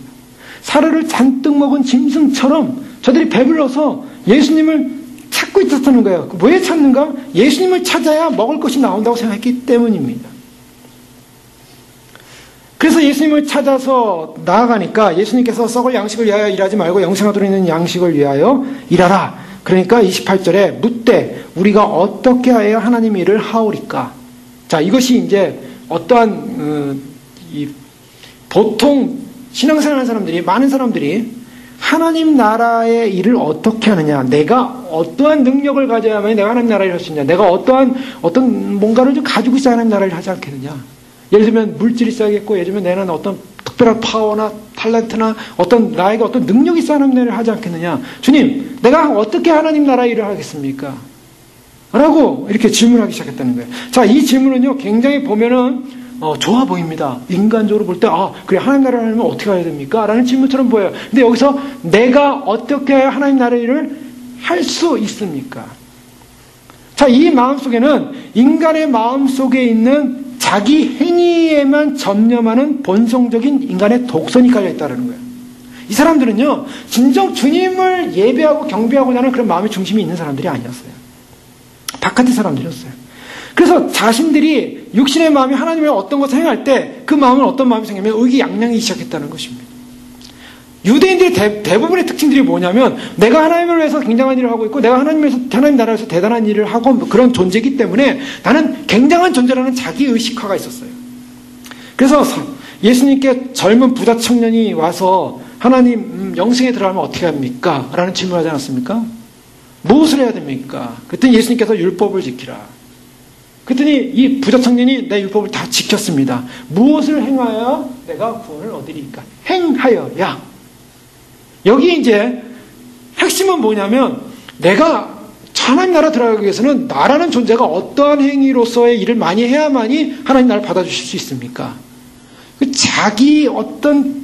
사료를 잔뜩 먹은 짐승처럼 저들이 배불러서 예수님을 찾고 있었다는 거예요. 왜 찾는가? 예수님을 찾아야 먹을 것이 나온다고 생각했기 때문입니다. 그래서 예수님을 찾아서 나아가니까 예수님께서 썩을 양식을 위하여 일하지 말고 영생하도록 있는 양식을 위하여 일하라. 그러니까 28절에 묻되 우리가 어떻게 하여야 하나님의 일을 하오리까? 자, 이것이 이제 어떠한 보통 신앙생활하는 사람들이, 많은 사람들이 하나님 나라의 일을 어떻게 하느냐, 내가 어떠한 능력을 가져야만 내가 하나님 나라를 할 수 있냐, 내가 어떤 뭔가를 좀 가지고 있어야 하나님 나라를 하지 않겠느냐. 예를 들면 물질이 있어야겠고, 예를 들면 내는 어떤 특별한 파워나 탤런트나 나에게 어떤 능력이 있어야 하나님 나라를 하지 않겠느냐. 주님, 내가 어떻게 하나님 나라 일을 하겠습니까? 라고 이렇게 질문하기 시작했다는 거예요. 자, 이 질문은요, 굉장히 보면은 좋아 보입니다. 인간적으로 볼 때, 그래, 하나님 나라를 하려면 어떻게 해야 됩니까? 라는 질문처럼 보여요. 근데 여기서 내가 어떻게 해야 하나님 나라의 일을 할 수 있습니까? 자, 이 마음속에는 인간의 마음속에 있는 자기 행위에만 전념하는 본성적인 인간의 독선이 깔려있다는 거예요. 이 사람들은요, 진정 주님을 예배하고 경배하고자 하는 그런 마음의 중심이 있는 사람들이 아니었어요. 바깥의 사람들이었어요. 그래서 자신들이 육신의 마음이 하나님의 어떤 것을 행할 때 그 마음은 어떤 마음이 생기면 의기양양이기 시작했다는 것입니다. 유대인들의 대부분의 특징들이 뭐냐면 내가 하나님을 위해서 굉장한 일을 하고 있고 내가 하나님 나라에서 대단한 일을 하고 그런 존재이기 때문에 나는 굉장한 존재라는 자기의식화가 있었어요. 그래서 예수님께 젊은 부자 청년이 와서 하나님 영생에 들어가면 어떻게 합니까? 라는 질문을 하지 않았습니까? 무엇을 해야 됩니까? 그랬더니 예수님께서 율법을 지키라. 그랬더니 이 부자 청년이 내 율법을 다 지켰습니다. 무엇을 행하여야 내가 구원을 얻으리까? 행하여야. 여기 이제 핵심은 뭐냐면 내가 하나님 나라 들어가기 위해서는 나라는 존재가 어떠한 행위로서의 일을 많이 해야만이 하나님 나라를 받아주실 수 있습니까?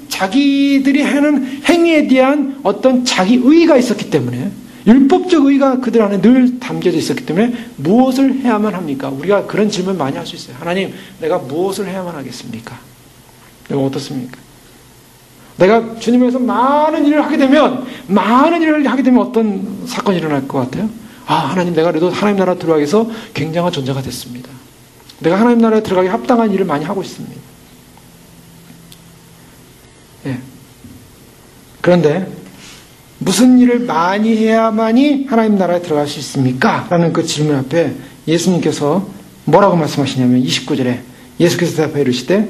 자기들이 하는 행위에 대한 어떤 자기 의의가 있었기 때문에 율법적 의의가 그들 안에 늘 담겨져 있었기 때문에 무엇을 해야만 합니까? 우리가 그런 질문 많이 할 수 있어요. 하나님, 내가 무엇을 해야만 하겠습니까? 내가 어떻습니까? 내가 주님 위해서 많은 일을 하게 되면 어떤 사건이 일어날 것 같아요? 하나님, 내가 그래도 하나님 나라 들어가기 위해서 굉장한 존재가 됐습니다. 내가 하나님 나라에 들어가기 합당한 일을 많이 하고 있습니다. 예. 그런데 무슨 일을 많이 해야만이 하나님 나라에 들어갈 수 있습니까? 라는 그 질문 앞에 예수님께서 뭐라고 말씀하시냐면 29절에 예수께서 대답하여 이르시되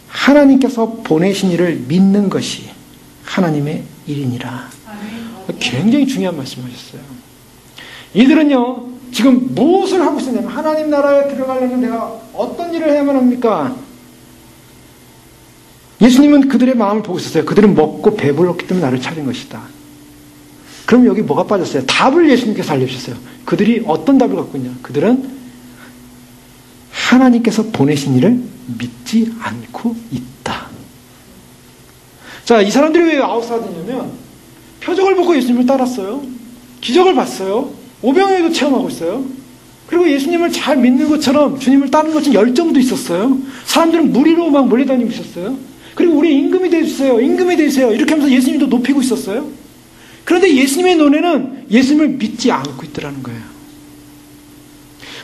하나님께서 보내신 이를 믿는 것이 하나님의 일이니라. 굉장히 중요한 말씀하셨어요. 이들은요, 지금 무엇을 하고 있었냐면 하나님 나라에 들어가려면 내가 어떤 일을 해야만 합니까? 예수님은 그들의 마음을 보고 있었어요. 그들은 먹고 배불렀기 때문에 나를 찾은 것이다. 그럼 여기 뭐가 빠졌어요? 답을 예수님께서 알려주셨어요. 그들이 어떤 답을 갖고 있냐? 그들은 하나님께서 보내신 이를 믿지 않고 있다. 자, 이 사람들이 왜 아웃사이더냐면 표적을 보고 예수님을 따랐어요. 기적을 봤어요. 오병이어도 체험하고 있어요. 그리고 예수님을 잘 믿는 것처럼 주님을 따르는 것처럼 열정도 있었어요. 사람들은 무리로 막 몰려다니고 있었어요. 그리고 우리 임금이 되주세요. 임금이 되주세요. 이렇게 하면서 예수님도 높이고 있었어요. 그런데 예수님의 눈에는 예수님을 믿지 않고 있더라는 거예요.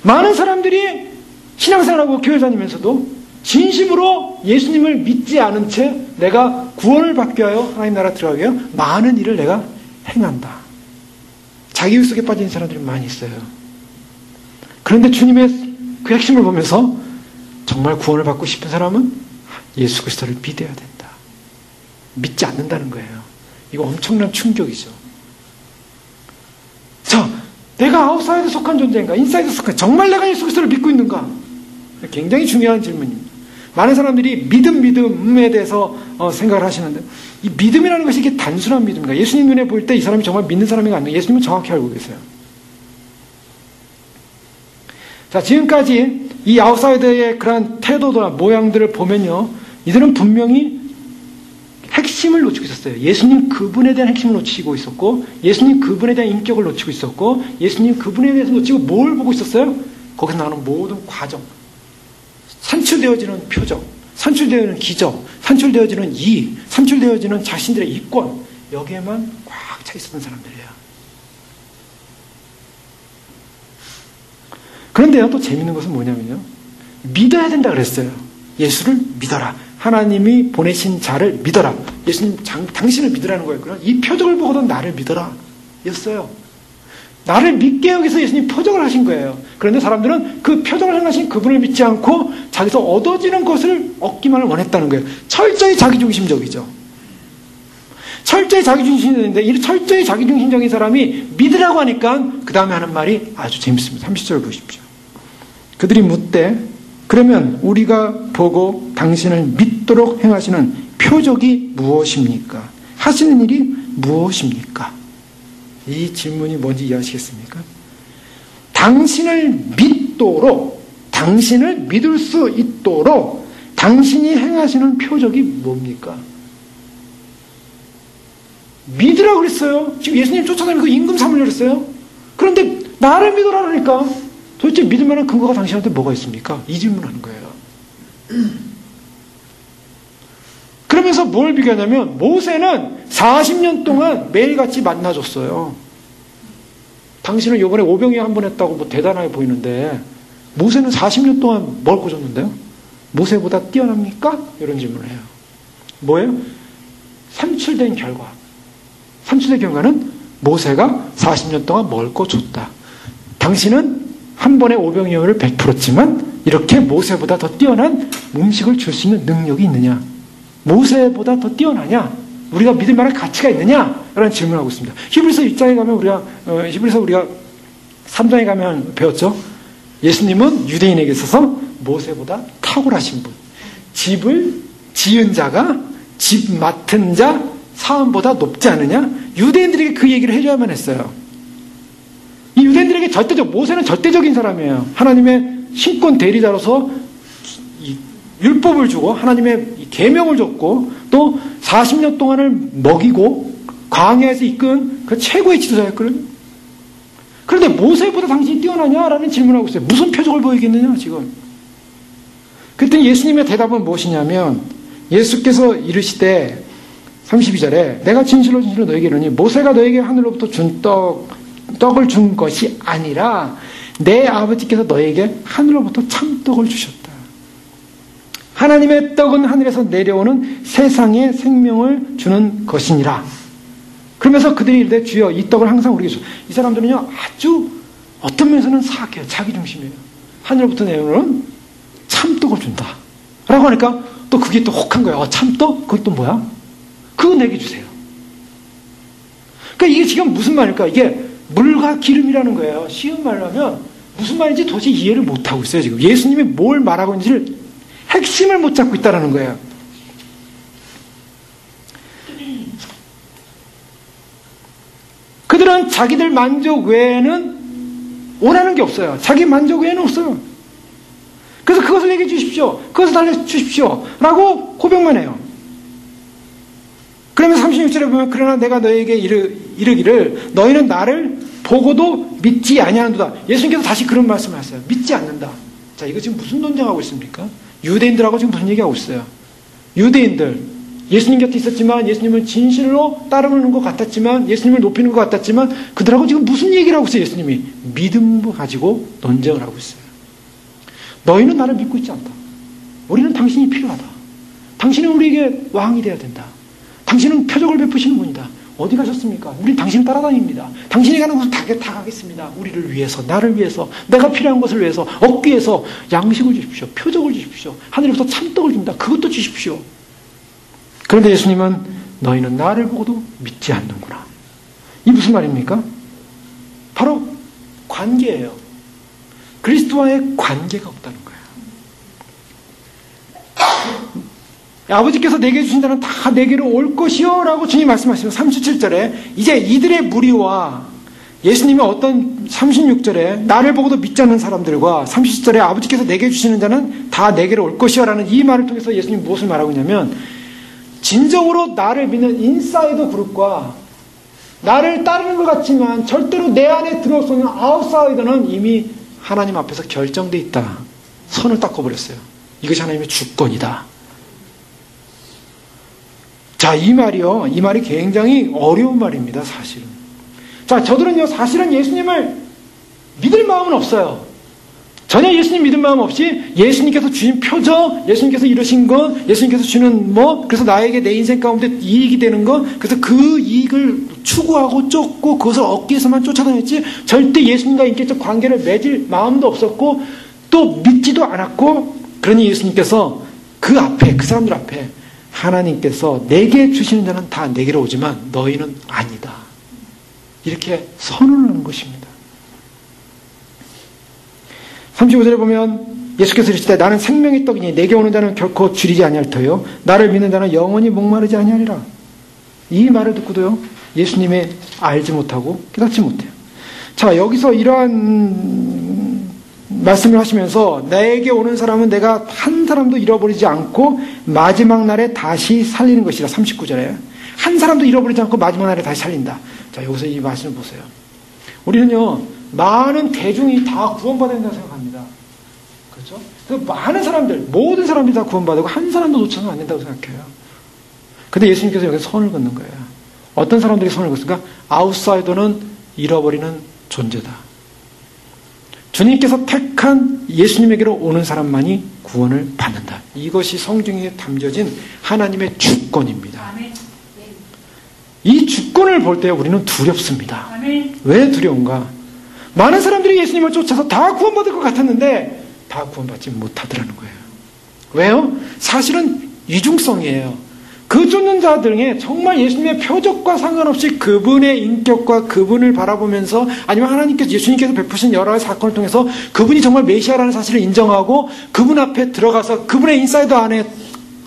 많은 사람들이 신앙생활하고 교회 다니면서도 진심으로 예수님을 믿지 않은 채 내가 구원을 받게 하여 하나님 나라 들어가게 하여 많은 일을 내가 행한다. 자기의 속에 빠진 사람들이 많이 있어요. 그런데 주님의 그 핵심을 보면서 정말 구원을 받고 싶은 사람은 예수 그리스도를 믿어야 된다. 믿지 않는다는 거예요. 이거 엄청난 충격이죠. 자, 내가 아웃사이드에 속한 존재인가? 인사이드에 속한, 정말 내가 예수 그리스도를 믿고 있는가? 굉장히 중요한 질문입니다. 많은 사람들이 믿음에 대해서 생각을 하시는데 이 믿음이라는 것이 이게 단순한 믿음인가? 예수님 눈에 볼 때 이 사람이 정말 믿는 사람인가 아닌가? 예수님은 정확히 알고 계세요. 자, 지금까지 이 아웃사이더의 그러한 태도나 모양들을 보면요, 이들은 분명히 핵심을 놓치고 있었어요. 예수님 그분에 대한 핵심을 놓치고 있었고, 예수님 그분에 대한 인격을 놓치고 있었고, 예수님 그분에 대해서 놓치고 뭘 보고 있었어요? 거기서 나오는 모든 과정, 산출되어지는 표적, 산출되어지는 기적, 산출되어지는 이익, 산출되어지는 자신들의 이권, 여기에만 꽉 차 있었던 사람들이에요. 그런데요, 또 재밌는 것은 뭐냐면요, 믿어야 된다 그랬어요. 예수를 믿어라. 하나님이 보내신 자를 믿어라. 예수님 당신을 믿으라는 거였고요. 이 표적을 보고도 나를 믿어라 였어요. 나를 믿게 하기 위해서 예수님 표적을 하신 거예요. 그런데 사람들은 그 표적을 행하신 그분을 믿지 않고 자기서 얻어지는 것을 얻기만을 원했다는 거예요. 철저히 자기중심적이죠. 철저히 자기중심적인데 이 철저히 자기중심적인 사람이 믿으라고 하니까 그 다음에 하는 말이 아주 재밌습니다. 30절 보십시오. 그들이 묻되 그러면 우리가 보고 당신을 믿도록 행하시는 표적이 무엇입니까? 하시는 일이 무엇입니까? 이 질문이 뭔지 이해하시겠습니까? 당신을 믿도록, 당신을 믿을 수 있도록 당신이 행하시는 표적이 뭡니까? 믿으라고 그랬어요. 지금 예수님 쫓아다니면서 임금 삼으려고 그랬어요. 그런데 나를 믿으라 그러니까 도대체 믿을 만한 근거가 당신한테 뭐가 있습니까? 이 질문하는 거예요. 그러면서 뭘 비교하냐면 모세는 40년 동안 매일같이 만나줬어요. 당신은 이번에 오병이어 한 번 했다고 뭐 대단하게 보이는데 모세는 40년 동안 뭘 고쳤는데요? 모세보다 뛰어납니까? 이런 질문을 해요. 뭐예요? 산출된 결과. 산출된 결과는 모세가 40년 동안 뭘 고쳤다. 당신은 한 번에 오병이어를 베풀었지만 이렇게 모세보다 더 뛰어난 음식을 줄 수 있는 능력이 있느냐? 모세보다 더 뛰어나냐? 우리가 믿을 만한 가치가 있느냐? 라는 질문을 하고 있습니다. 히브리서 1장에 가면 히브리서 우리가 3장에 가면 배웠죠? 예수님은 유대인에게 있어서 모세보다 탁월하신 분. 집을 지은 자가 집 맡은 자 사람보다 높지 않느냐? 유대인들에게 그 얘기를 해줘야만 했어요. 이 유대인들에게 모세는 절대적인 사람이에요. 하나님의 신권 대리자로서 율법을 주고 하나님의 계명을 줬고 또 40년 동안을 먹이고 광야에서 이끈 그 최고의 지도자였거든요. 그런데 모세보다 당신이 뛰어나냐라는 질문을 하고 있어요. 무슨 표적을 보이겠느냐 지금. 그랬더니 예수님의 대답은 무엇이냐면 예수께서 이르시되 32절에 내가 진실로 너에게 이르니 모세가 너에게 하늘로부터 준 떡을 준 것이 아니라 내 아버지께서 너에게 하늘로부터 참떡을 주셨다. 하나님의 떡은 하늘에서 내려오는 세상의 생명을 주는 것이니라. 그러면서 그들이 이르되 주여 이 떡을 항상 우리에게 주. 이 사람들은요 아주 어떤 면에서는 사악해요. 자기중심이에요. 하늘로부터 내려오는 참떡을 준다. 라고 하니까 또 그게 또 혹한 거예요. 참떡? 그게 또 뭐야? 그거 내게 주세요. 그러니까 이게 지금 무슨 말일까? 이게 물과 기름이라는 거예요. 쉬운 말로 하면 무슨 말인지 도저히 이해를 못하고 있어요. 지금 예수님이 뭘 말하고 있는지를 핵심을 못 잡고 있다는 거예요. 그들은 자기들 만족 외에는 원하는 게 없어요. 자기 만족 외에는 없어요. 그래서 그것을 내게 주십시오. 그것을 달래주십시오. 라고 고백만 해요. 그러면서 36절에 보면 그러나 내가 너에게 이르기를 너희는 나를 보고도 믿지 아니하는도다. 예수님께서 다시 그런 말씀을 하세요. 믿지 않는다. 자, 이거 지금 무슨 논쟁하고 있습니까? 유대인들하고 지금 무슨 얘기하고 있어요? 유대인들 예수님 곁에 있었지만 예수님은 진실로 따르는 것 같았지만 예수님을 높이는 것 같았지만 그들하고 지금 무슨 얘기를 하고 있어요? 예수님이 믿음을 가지고 논쟁을 하고 있어요. 너희는 나를 믿고 있지 않다. 우리는 당신이 필요하다. 당신은 우리에게 왕이 되어야 된다. 당신은 표적을 베푸시는 분이다. 어디 가셨습니까? 우린 당신을 따라다닙니다. 당신이 가는 곳은 다 가겠습니다. 우리를 위해서, 나를 위해서, 내가 필요한 것을 위해서, 얻기 위해서 양식을 주십시오. 표적을 주십시오. 하늘에부터 참떡을 줍니다. 그것도 주십시오. 그런데 예수님은 너희는 나를 보고도 믿지 않는구나. 이 무슨 말입니까? 바로 관계예요. 그리스도와의 관계가 없다는 거예요. 아버지께서 내게 주신 자는 다 내게로 올 것이요 라고 주님 말씀하시면 37절에 이제 이들의 무리와 예수님이 어떤 36절에 나를 보고도 믿지 않는 사람들과 37절에 아버지께서 내게 주시는 자는 다 내게로 올 것이요 라는 이 말을 통해서 예수님이 무엇을 말하고 있냐면 진정으로 나를 믿는 인사이더 그룹과 나를 따르는 것 같지만 절대로 내 안에 들어올 수 없는 아웃사이더는 이미 하나님 앞에서 결정되어 있다. 선을 닦아버렸어요. 이것이 하나님의 주권이다. 자, 이 말이 굉장히 어려운 말입니다, 사실은. 자, 저들은요, 사실은 예수님을 믿을 마음은 없어요. 전혀 예수님 믿을 마음 없이 예수님께서 주신 표적, 예수님께서 이루신 것, 예수님께서 주는 그래서 나에게 내 인생 가운데 이익이 되는 것, 그래서 그 이익을 추구하고 쫓고 그것을 얻기 위해서만 쫓아다녔지 절대 예수님과 인격적 관계를 맺을 마음도 없었고 또 믿지도 않았고 그러니 예수님께서 그 사람들 앞에 하나님께서 내게 주시는 자는 다 내게로 오지만 너희는 아니다. 이렇게 선언하는 것입니다. 35절에 보면 예수께서 이르시되 나는 생명의 떡이니 내게 오는 자는 결코 줄이지 아니할 터요 나를 믿는 자는 영원히 목마르지 아니하리라. 이 말을 듣고도요 예수님이 알지 못하고 깨닫지 못해요. 자, 여기서 이러한 말씀을 하시면서 내게 오는 사람은 내가 한 사람도 잃어버리지 않고 마지막 날에 다시 살리는 것이라. 39절에 한 사람도 잃어버리지 않고 마지막 날에 다시 살린다. 자, 여기서 이 말씀을 보세요. 우리는요, 많은 대중이 다 구원받아야 된다고 생각합니다. 그렇죠? 그 많은 사람들, 모든 사람들이 다 구원받고 한 사람도 놓쳐서는 안 된다고 생각해요. 근데 예수님께서 여기서 선을 긋는 거예요. 어떤 사람들이 선을 긋습니까? 아웃사이더는 잃어버리는 존재다. 주님께서 택한 예수님에게로 오는 사람만이 구원을 받는다. 이것이 성경에 담겨진 하나님의 주권입니다. 이 주권을 볼 때 우리는 두렵습니다. 왜 두려운가? 많은 사람들이 예수님을 쫓아서 다 구원받을 것 같았는데 다 구원받지 못하더라는 거예요. 왜요? 사실은 이중성이에요. 그 쫓는 자들 중에 정말 예수님의 표적과 상관없이 그분의 인격과 그분을 바라보면서 아니면 하나님께서 예수님께서 베푸신 여러 가지 사건을 통해서 그분이 정말 메시아라는 사실을 인정하고 그분 앞에 들어가서 그분의 인사이드 안에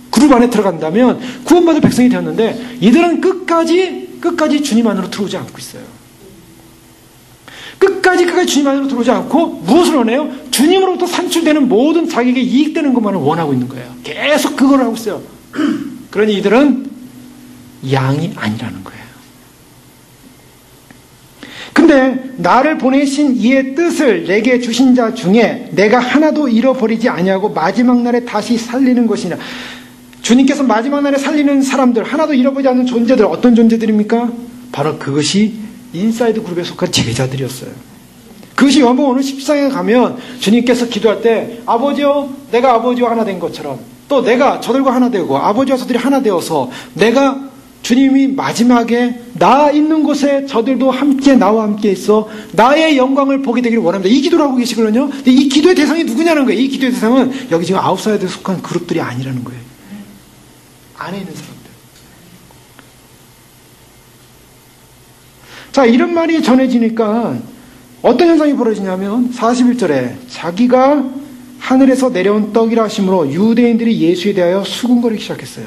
그룹 안에 들어간다면 구원받을 백성이 되었는데 이들은 끝까지 주님 안으로 들어오지 않고 있어요. 끝까지 주님 안으로 들어오지 않고 무엇을 원해요? 주님으로부터 산출되는 모든 자기에게 이익되는 것만을 원하고 있는 거예요. 계속 그걸 하고 있어요. 그러니 이들은 양이 아니라는 거예요. 근데 나를 보내신 이의 뜻을 내게 주신 자 중에 내가 하나도 잃어버리지 아니하고 마지막 날에 다시 살리는 것이냐. 주님께서 마지막 날에 살리는 사람들, 하나도 잃어버리지 않는 존재들, 어떤 존재들입니까? 바로 그것이 인사이드 그룹에 속한 제자들이었어요. 그것이 요한복음 오늘 14장에 가면 주님께서 기도할 때 아버지여 내가 아버지와 하나 된 것처럼 또 내가 저들과 하나 되고 아버지와 저들이 하나 되어서 내가 주님이 마지막에 나 있는 곳에 저들도 함께 나와 함께 있어 나의 영광을 보게 되기를 원합니다. 이 기도를 하고 계시거든요. 근데 이 기도의 대상이 누구냐는 거예요. 이 기도의 대상은 여기 지금 아웃사이드에 속한 그룹들이 아니라는 거예요. 안에 있는 사람들. 자, 이런 말이 전해지니까 어떤 현상이 벌어지냐면 41절에 자기가 하늘에서 내려온 떡이라 하심으로 유대인들이 예수에 대하여 수군거리기 시작했어요.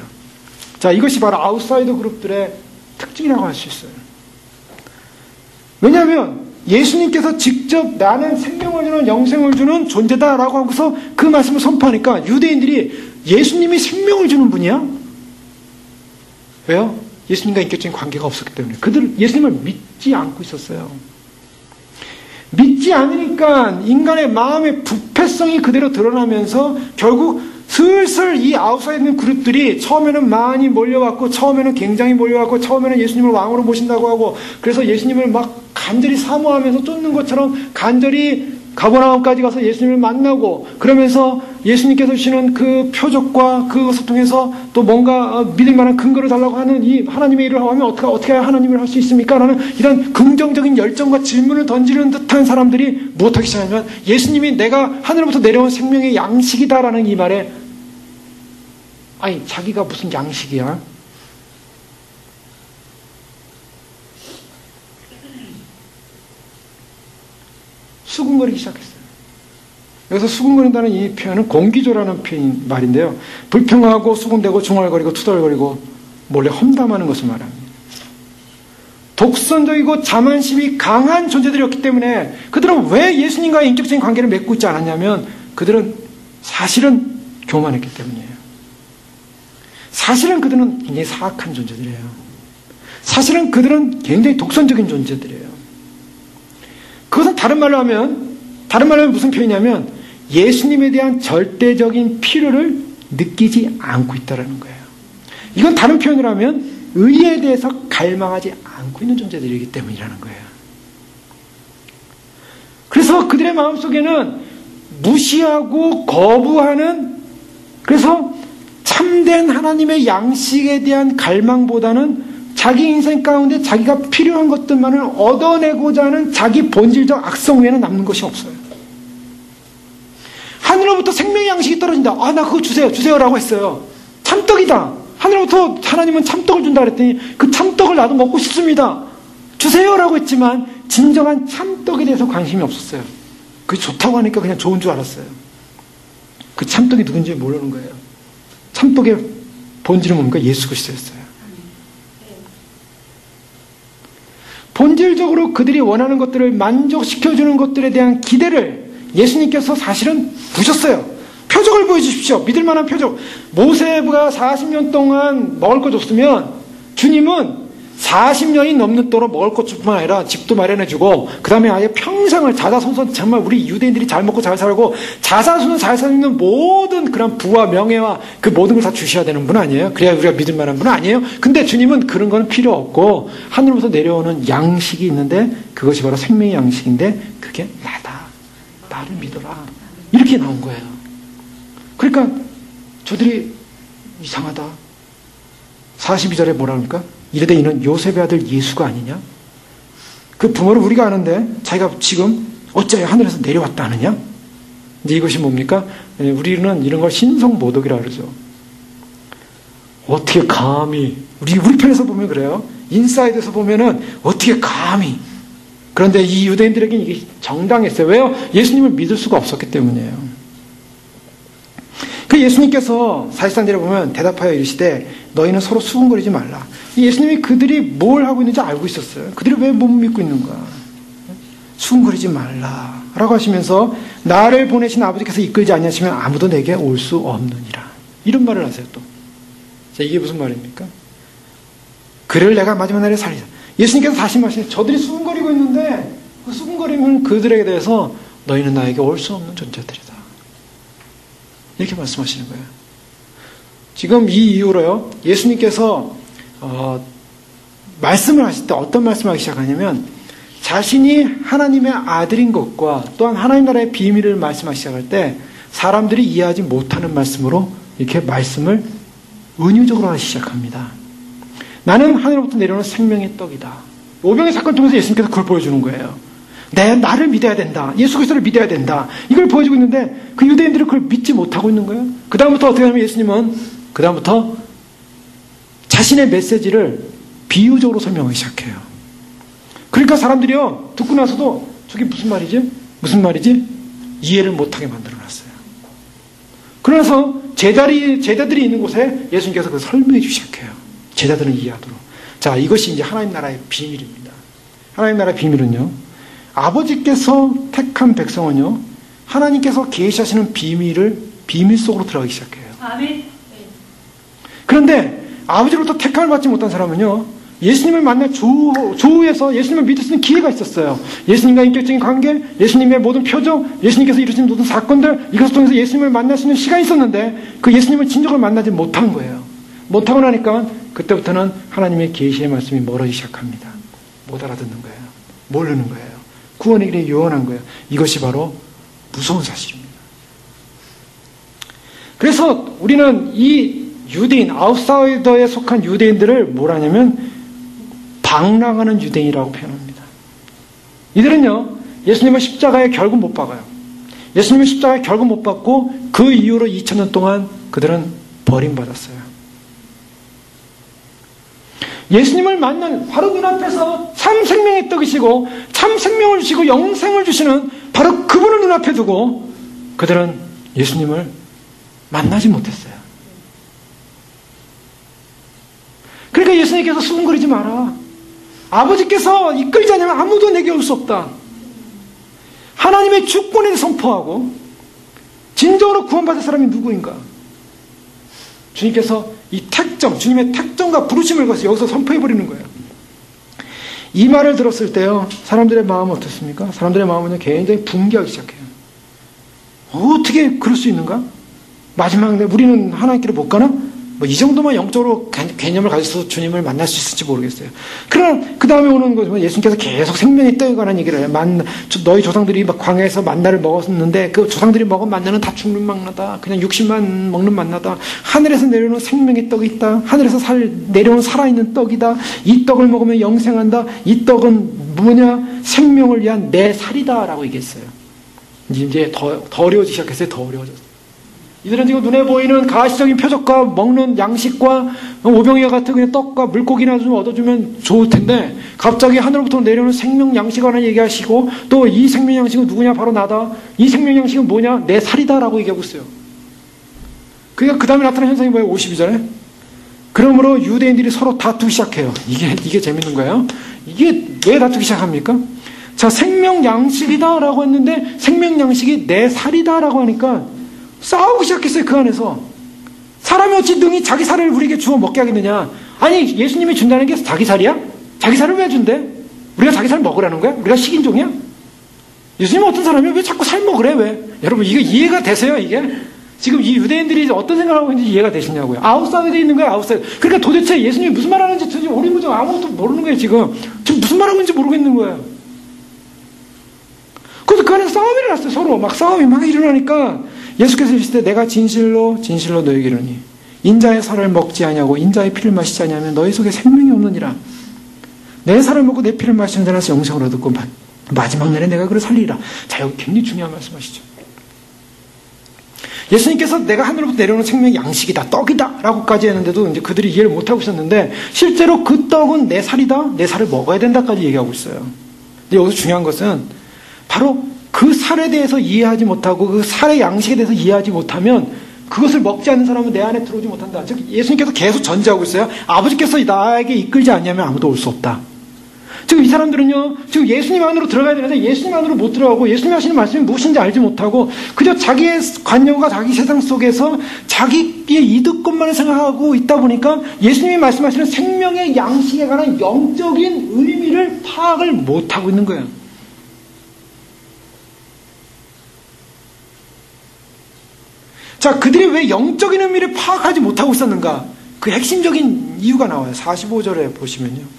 자, 이것이 바로 아웃사이더 그룹들의 특징이라고 할 수 있어요. 왜냐하면 예수님께서 직접 나는 생명을 주는 영생을 주는 존재다라고 하고서 그 말씀을 선포하니까 유대인들이 예수님이 생명을 주는 분이야? 왜요? 예수님과 인격적인 관계가 없었기 때문에 그들은 예수님을 믿지 않고 있었어요. 믿지 않으니까 인간의 마음의 부패성이 그대로 드러나면서 결국 슬슬 이 아웃사이드 있는 그룹들이 처음에는 많이 몰려왔고 처음에는 굉장히 몰려왔고 처음에는 예수님을 왕으로 모신다고 하고 그래서 예수님을 막 간절히 사모하면서 쫓는 것처럼 간절히 가버나움까지 가서 예수님을 만나고 그러면서 예수님께서 주시는 그 표적과 그것을 통해서 또 뭔가 믿을 만한 근거를 달라고 하는 이 하나님의 일을 하면 어떻게 해야 하나님을 할 수 있습니까? 라는 이런 긍정적인 열정과 질문을 던지는 듯한 사람들이 무엇하기 시작하냐면 예수님이 내가 하늘로부터 내려온 생명의 양식이다라는 이 말에 아니 자기가 무슨 양식이야? 수군거리기 시작했어요. 여기서 수군거린다는 이 표현은 공기조라는 말인데요. 불평하고 수군대고 중얼거리고 투덜거리고 몰래 험담하는 것을 말합니다. 독선적이고 자만심이 강한 존재들이었기 때문에 그들은 왜 예수님과의 인격적인 관계를 맺고 있지 않았냐면 그들은 사실은 교만했기 때문이에요. 사실은 그들은 굉장히 사악한 존재들이에요. 사실은 그들은 굉장히 독선적인 존재들이에요. 그것은 다른 말로 하면 무슨 표현이냐면 예수님에 대한 절대적인 필요를 느끼지 않고 있다는 거예요. 이건 다른 표현으로 하면 의에 대해서 갈망하지 않고 있는 존재들이기 때문이라는 거예요. 그래서 그들의 마음속에는 무시하고 거부하는 그래서 참된 하나님의 양식에 대한 갈망보다는 자기 인생 가운데 자기가 필요한 것들만을 얻어내고자 하는 자기 본질적 악성 외에는 남는 것이 없어요. 하늘로부터 생명의 양식이 떨어진다. 아, 나 그거 주세요라고 했어요. 참떡이다. 하늘로부터 하나님은 참떡을 준다 그랬더니 그 참떡을 나도 먹고 싶습니다. 주세요라고 했지만 진정한 참떡에 대해서 관심이 없었어요. 그게 좋다고 하니까 그냥 좋은 줄 알았어요. 그 참떡이 누군지 모르는 거예요. 참떡의 본질은 뭡니까? 예수 그리스도였어요. 본질적으로 그들이 원하는 것들을 만족시켜주는 것들에 대한 기대를 예수님께서 사실은 부셨어요. 표적을 보여주십시오. 믿을 만한 표적. 모세가 40년 동안 먹을 거 줬으면 주님은 40년이 넘는도록 먹을 것뿐만 아니라 집도 마련해주고 그 다음에 아예 평생을 자자손손 정말 우리 유대인들이 잘 먹고 잘 살고 자자손손 잘 사는 모든 그런 부와 명예와 그 모든 걸 다 주셔야 되는 분 아니에요? 그래야 우리가 믿을 만한 분 아니에요? 근데 주님은 그런 거는 필요 없고 하늘로부터 내려오는 양식이 있는데 그것이 바로 생명의 양식인데 그게 나다. 나를 믿어라. 이렇게 나온 거예요. 그러니까 저들이 이상하다. 42절에 뭐라 그럴까? 이르되 이는 요셉의 아들 예수가 아니냐? 그 부모를 우리가 아는데 자기가 지금 어째 하늘에서 내려왔다 하느냐? 이제 이것이 뭡니까? 우리는 이런 걸 신성모독이라고 그러죠. 어떻게 감히 우리 편에서 보면 그래요. 인사이드에서 보면은 어떻게 감히. 그런데 이 유대인들에게는 이게 정당했어요. 왜요? 예수님을 믿을 수가 없었기 때문이에요. 그 예수님께서 사실상 내려보면 대답하여 이르시되 너희는 서로 수군거리지 말라. 예수님이 그들이 뭘 하고 있는지 알고 있었어요. 그들이 왜 못 믿고 있는가? 수군거리지 말라 라고 하시면서 나를 보내신 아버지께서 이끌지 아니하시면 아무도 내게 올 수 없느니라. 이런 말을 하세요 또. 자, 이게 무슨 말입니까? 그를 내가 마지막 날에 살리자. 예수님께서 다시 말씀하시는 저들이 수군거리고 있는데 그 수군거리면 그들에게 대해서 너희는 나에게 올 수 없는 존재들이다. 이렇게 말씀하시는 거예요. 지금 이 이후로요, 예수님께서 말씀을 하실 때 어떤 말씀을 하기 시작하냐면 자신이 하나님의 아들인 것과 또한 하나님 나라의 비밀을 말씀하기 시작할 때 사람들이 이해하지 못하는 말씀으로 이렇게 말씀을 은유적으로 하기 시작합니다. 나는 하늘로부터 내려오는 생명의 떡이다. 오병의 사건을 통해서 예수님께서 그걸 보여주는 거예요. 나를 믿어야 된다. 예수 그리스도를 믿어야 된다. 이걸 보여주고 있는데 그 유대인들이 그걸 믿지 못하고 있는 거예요. 그 다음부터 어떻게 하냐면 예수님은 그 다음부터 자신의 메시지를 비유적으로 설명하기 시작해요. 그러니까 사람들이요 듣고 나서도 저게 무슨 말이지? 무슨 말이지? 이해를 못하게 만들어놨어요. 그래서 제자들이 있는 곳에 예수님께서 그걸 설명해 주기 시작해요. 제자들은 이해하도록. 자, 이것이 이제 하나님 나라의 비밀입니다. 하나님 나라의 비밀은요, 아버지께서 택한 백성은요, 하나님께서 계시하시는 비밀을 비밀 속으로 들어가기 시작해요. 아멘. 그런데 아버지로부터 택함을 받지 못한 사람은요, 예수님을 만날 조우에서 예수님을 믿을 수 있는 기회가 있었어요. 예수님과 인격적인 관계, 예수님의 모든 표정, 예수님께서 이루신 모든 사건들, 이것을 통해서 예수님을 만날 수 있는 시간이 있었는데 그 예수님을 진정으로 만나지 못한 거예요. 못하고 나니까 그때부터는 하나님의 계시의 말씀이 멀어지기 시작합니다. 못 알아듣는 거예요. 모르는 거예요. 구원의 길에 요원한 거예요. 이것이 바로 무서운 사실입니다. 그래서 우리는 이 유대인, 아웃사이더에 속한 유대인들을 뭐라 하냐면 방랑하는 유대인이라고 표현합니다. 이들은요, 예수님을 십자가에 결국 못 박아요. 예수님을 십자가에 결국 못 박고 그 이후로 2000년 동안 그들은 버림받았어요. 예수님을 만난 바로 눈앞에서 참 생명의 떡이시고 참 생명을 주시고 영생을 주시는 바로 그분을 눈앞에 두고 그들은 예수님을 만나지 못했어요. 그러니까 예수님께서 수군거리지 마라. 아버지께서 이끌지 않으면 아무도 내게 올 수 없다. 하나님의 주권을 선포하고 진정으로 구원받을 사람이 누구인가? 주님께서 이 택정, 주님의 택정과 부르심을 거서 여기서 선포해버리는 거예요. 이 말을 들었을 때요, 사람들의 마음은 어떻습니까? 사람들의 마음은 굉장히 붕괴하기 시작해요. 어떻게 그럴 수 있는가? 마지막에 우리는 하나님께로 못 가나? 뭐 이 정도만 영적으로 개념을 가져서 주님을 만날 수 있을지 모르겠어요. 그러나 그 다음에 오는 거지만 예수님께서 계속 생명의 떡에 관한 얘기를 해요. 너희 조상들이 막 광야에서 만나를 먹었는데 그 조상들이 먹은 만나는 다 죽는 만나다. 그냥 육신만 먹는 만나다. 하늘에서 내려오는 생명의 떡이 있다. 하늘에서 내려오는 살아있는 떡이다. 이 떡을 먹으면 영생한다. 이 떡은 뭐냐? 생명을 위한 내 살이다 라고 얘기했어요. 이제 더 어려워지기 시작했어요. 더 어려워졌어요. 이들은 지금 눈에 보이는 가시적인 표적과 먹는 양식과 오병이와 같은 그냥 떡과 물고기나 좀 얻어주면 좋을 텐데 갑자기 하늘로부터 내려오는 생명 양식에 관한 얘기하시고 또 이 생명 양식은 누구냐? 바로 나다. 이 생명 양식은 뭐냐? 내 살이다라고 얘기하고 있어요. 그러니까 그 다음에 나타난 현상이 뭐예요? 52절에. 그러므로 유대인들이 서로 다투기 시작해요. 이게 재밌는 거예요. 이게 왜 다투기 시작합니까? 자, 생명 양식이다라고 했는데 생명 양식이 내 살이다라고 하니까 싸우기 시작했어요. 그 안에서. 사람이 어찌 능히 자기 살을 우리에게 주워 먹게 하겠느냐. 아니 예수님이 준다는 게 자기 살이야? 자기 살을 왜 준대? 우리가 자기 살 먹으라는 거야? 우리가 식인종이야? 예수님은 어떤 사람이야? 왜 자꾸 살 먹으래? 왜? 여러분 이거 이해가 되세요 이게? 지금 이 유대인들이 어떤 생각을 하고 있는지 이해가 되시냐고요. 아웃사이드에 있는 거예요. 아웃사이드. 그러니까 도대체 예수님이 무슨 말 하는지 도대체 오리무정 아무것도 모르는 거예요. 지금 무슨 말 하고 있는지 모르겠는 거예요. 그래서 그 안에서 싸움이 일어났어요. 서로 막 싸움이 막 일어나니까 예수께서 이르시되 내가 진실로 진실로 너에게 이르노니 인자의 살을 먹지 아니하고 인자의 피를 마시지 아니하면 너희 속에 생명이 없느니라. 내 살을 먹고 내 피를 마시는 자는 영생을 얻고 마지막 날에 내가 그를 살리리라. 자, 여기 굉장히 중요한 말씀하시죠. 예수님께서 내가 하늘로부터 내려오는 생명의 양식이다, 떡이다 라고까지 했는데도 이제 그들이 이해를 못하고 있었는데 실제로 그 떡은 내 살이다, 내 살을 먹어야 된다까지 얘기하고 있어요. 근데 여기서 중요한 것은 바로 그 살에 대해서 이해하지 못하고 그 살의 양식에 대해서 이해하지 못하면 그것을 먹지 않는 사람은 내 안에 들어오지 못한다. 즉 예수님께서 계속 전제하고 있어요. 아버지께서 나에게 이끌지 않냐면 아무도 올 수 없다. 지금 이 사람들은요, 지금 예수님 안으로 들어가야 되는데 예수님 안으로 못 들어가고 예수님이 하시는 말씀이 무엇인지 알지 못하고 그저 자기의 관념과 자기 세상 속에서 자기의 이득것만을 생각하고 있다 보니까 예수님이 말씀하시는 생명의 양식에 관한 영적인 의미를 파악을 못하고 있는 거예요. 자, 그들이 왜 영적인 의미를 파악하지 못하고 있었는가? 그 핵심적인 이유가 나와요. 45절에 보시면요.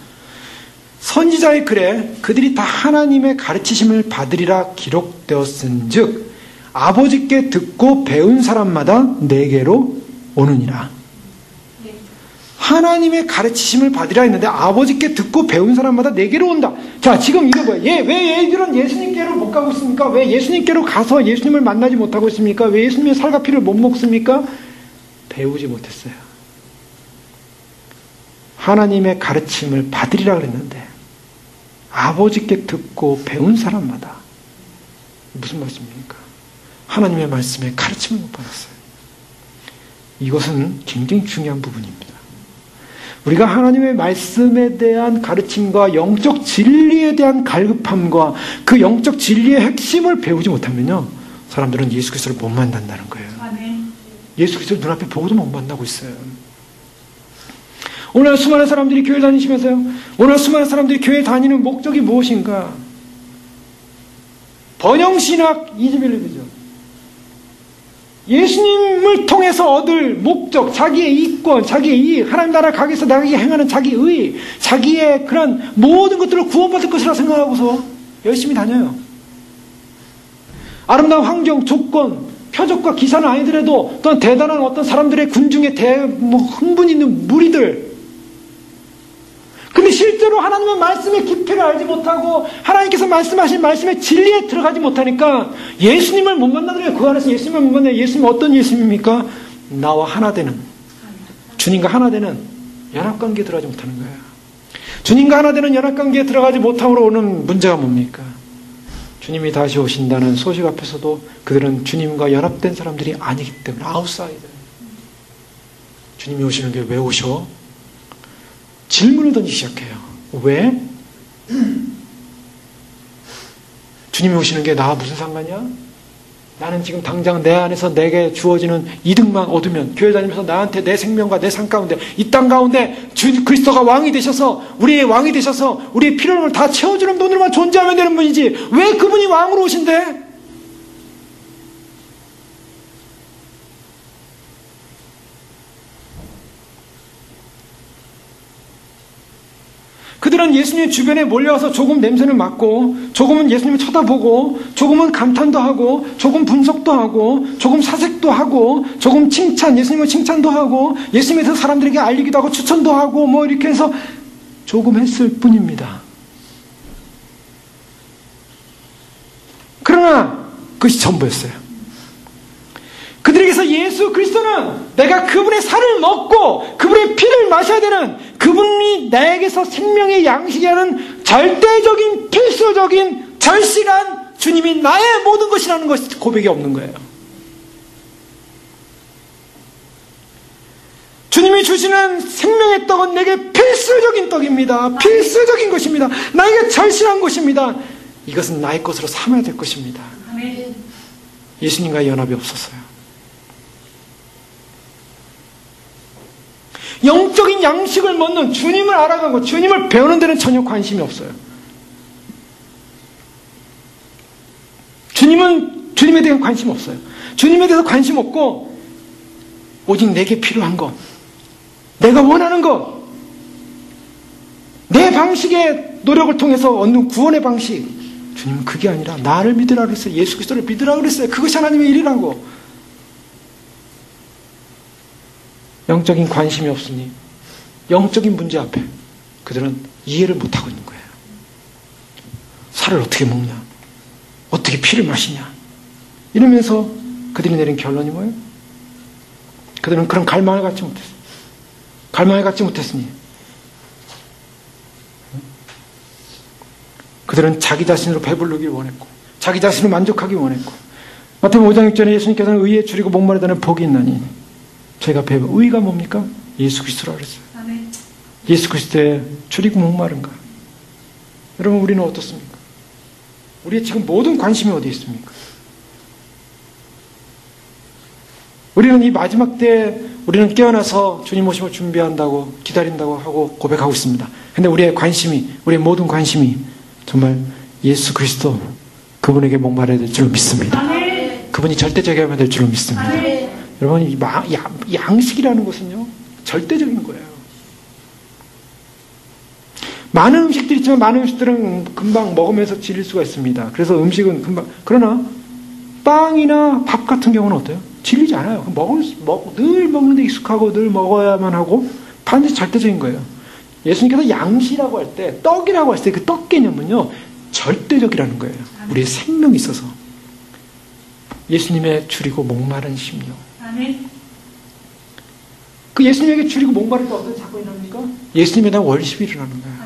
선지자의 글에 그들이 다 하나님의 가르치심을 받으리라 기록되었은즉 아버지께 듣고 배운 사람마다 내게로 오느니라. 하나님의 가르치심을 받으리라 했는데 아버지께 듣고 배운 사람마다 내게로 온다. 자, 지금 이게 뭐야? 왜 얘들은 예수님께로 못 가고 있습니까? 왜 예수님께로 가서 예수님을 만나지 못하고 있습니까? 왜 예수님의 살과 피를 못 먹습니까? 배우지 못했어요. 하나님의 가르침을 받으리라 그랬는데 아버지께 듣고 배운 사람마다 무슨 말씀입니까? 하나님의 말씀에 가르침을 못 받았어요. 이것은 굉장히 중요한 부분입니다. 우리가 하나님의 말씀에 대한 가르침과 영적 진리에 대한 갈급함과 그 영적 진리의 핵심을 배우지 못하면요, 사람들은 예수 그리스도를 못 만난다는 거예요. 예수 그리스도를 눈앞에 보고도 못 만나고 있어요. 오늘 수많은 사람들이 교회 다니시면서요, 오늘 수많은 사람들이 교회 다니는 목적이 무엇인가? 번영신학 이즈빌리브죠. 예수님을 통해서 얻을 목적, 자기의 이권, 자기의 이익, 하나님 나라 가기 위해서 나에게 행하는 자기의, 자기의 그런 모든 것들을 구원받을 것이라 생각하고서 열심히 다녀요. 아름다운 환경, 조건, 표적과 기사는 아니더라도 또한 대단한 어떤 사람들의 군중의 흥분 있는 무리들. 근데 실제로 하나님의 말씀의 깊이를 알지 못하고 하나님께서 말씀하신 말씀의 진리에 들어가지 못하니까 예수님을 못 만나더래요. 그 안에서 예수님을 못 만나요. 예수님은 어떤 예수님입니까? 나와 하나 되는, 주님과 하나 되는 연합관계에 들어가지 못하는 거예요. 주님과 하나 되는 연합관계에 들어가지 못함으로 오는 문제가 뭡니까? 주님이 다시 오신다는 소식 앞에서도 그들은 주님과 연합된 사람들이 아니기 때문에 아웃사이더. 주님이 오시는 게 왜 오셔? 질문을 던지기 시작해요. 왜? 주님이 오시는 게 나와 무슨 상관이야? 나는 지금 당장 내 안에서 내게 주어지는 이득만 얻으면, 교회 다니면서 나한테 내 생명과 내 삶 가운데, 이 땅 가운데 주 그리스도가 왕이 되셔서, 우리의 왕이 되셔서 우리의 필요를 다 채워주는 분으로만 존재하면 되는 분이지 왜 그분이 왕으로 오신대? 그들은 예수님 주변에 몰려와서 조금 냄새를 맡고, 조금은 예수님을 쳐다보고, 조금은 감탄도 하고, 조금 분석도 하고, 조금 사색도 하고, 조금 칭찬, 예수님을 칭찬도 하고, 예수님에 대해서 사람들에게 알리기도 하고, 추천도 하고, 뭐 이렇게 해서 조금 했을 뿐입니다. 그러나 그것이 전부였어요. 그들에게서 예수 그리스도는 내가 그분의 살을 먹고 그분의 피를 마셔야 되는, 그분이 나에게서 생명의 양식이 하는 절대적인 필수적인 절실한 주님이 나의 모든 것이라는 것이 고백이 없는 거예요. 주님이 주시는 생명의 떡은 내게 필수적인 떡입니다. 필수적인 것입니다. 나에게 절실한 것입니다. 이것은 나의 것으로 삼아야 될 것입니다. 예수님과의 연합이 없었어요. 영적인 양식을 먹는, 주님을 알아가고 주님을 배우는 데는 전혀 관심이 없어요. 주님에 대한 관심 없어요. 주님에 대해서 관심 없고 오직 내게 필요한 것, 내가 원하는 것, 내 방식의 노력을 통해서 얻는 구원의 방식. 주님은 그게 아니라 나를 믿으라 그랬어요. 예수 그리스도를 믿으라 그랬어요. 그것이 하나님의 일이라고. 영적인 관심이 없으니 영적인 문제 앞에 그들은 이해를 못하고 있는 거예요. 살을 어떻게 먹냐, 어떻게 피를 마시냐, 이러면서 그들이 내린 결론이 뭐예요? 그들은 그런 갈망을 갖지 못했어요. 갈망을 갖지 못했으니 그들은 자기 자신으로 배부르길 원했고 자기 자신을 만족하기 원했고, 마태복음 5장 6절에 예수님께서는 의에 줄이고 목마르다는 복이 있나니 저희가 배부. 의가 뭡니까? 예수 그리스도라 그랬어요. 아멘. 예수 그리스도에 줄이고 목마른가? 여러분, 우리는 어떻습니까? 우리의 지금 모든 관심이 어디에 있습니까? 우리는 이 마지막 때 우리는 깨어나서 주님 오심을 준비한다고 기다린다고 하고 고백하고 있습니다. 근데 우리의 관심이, 우리의 모든 관심이 정말 예수 그리스도, 그분에게 목마르야 될 줄로 믿습니다. 아멘. 그분이 절대적이어야 될 줄로 믿습니다. 아멘. 여러분, 이 양식이라는 것은요, 절대적인 거예요. 많은 음식들이 있지만 많은 음식들은 금방 먹으면서 질릴 수가 있습니다. 그래서 음식은 금방, 그러나 빵이나 밥 같은 경우는 어때요? 질리지 않아요. 늘 먹는데 익숙하고 늘 먹어야만 하고 반드시 절대적인 거예요. 예수님께서 양식이라고 할 때, 떡이라고 할 때 그 떡 개념은요, 절대적이라는 거예요. 우리의 생명이 있어서. 예수님의 줄이고 목마른 심령. 그 예수님에게 줄이고 목마를 때 어떤 사건이 일어납니까? 예수님에 대한 월십이 일어나는 거예요.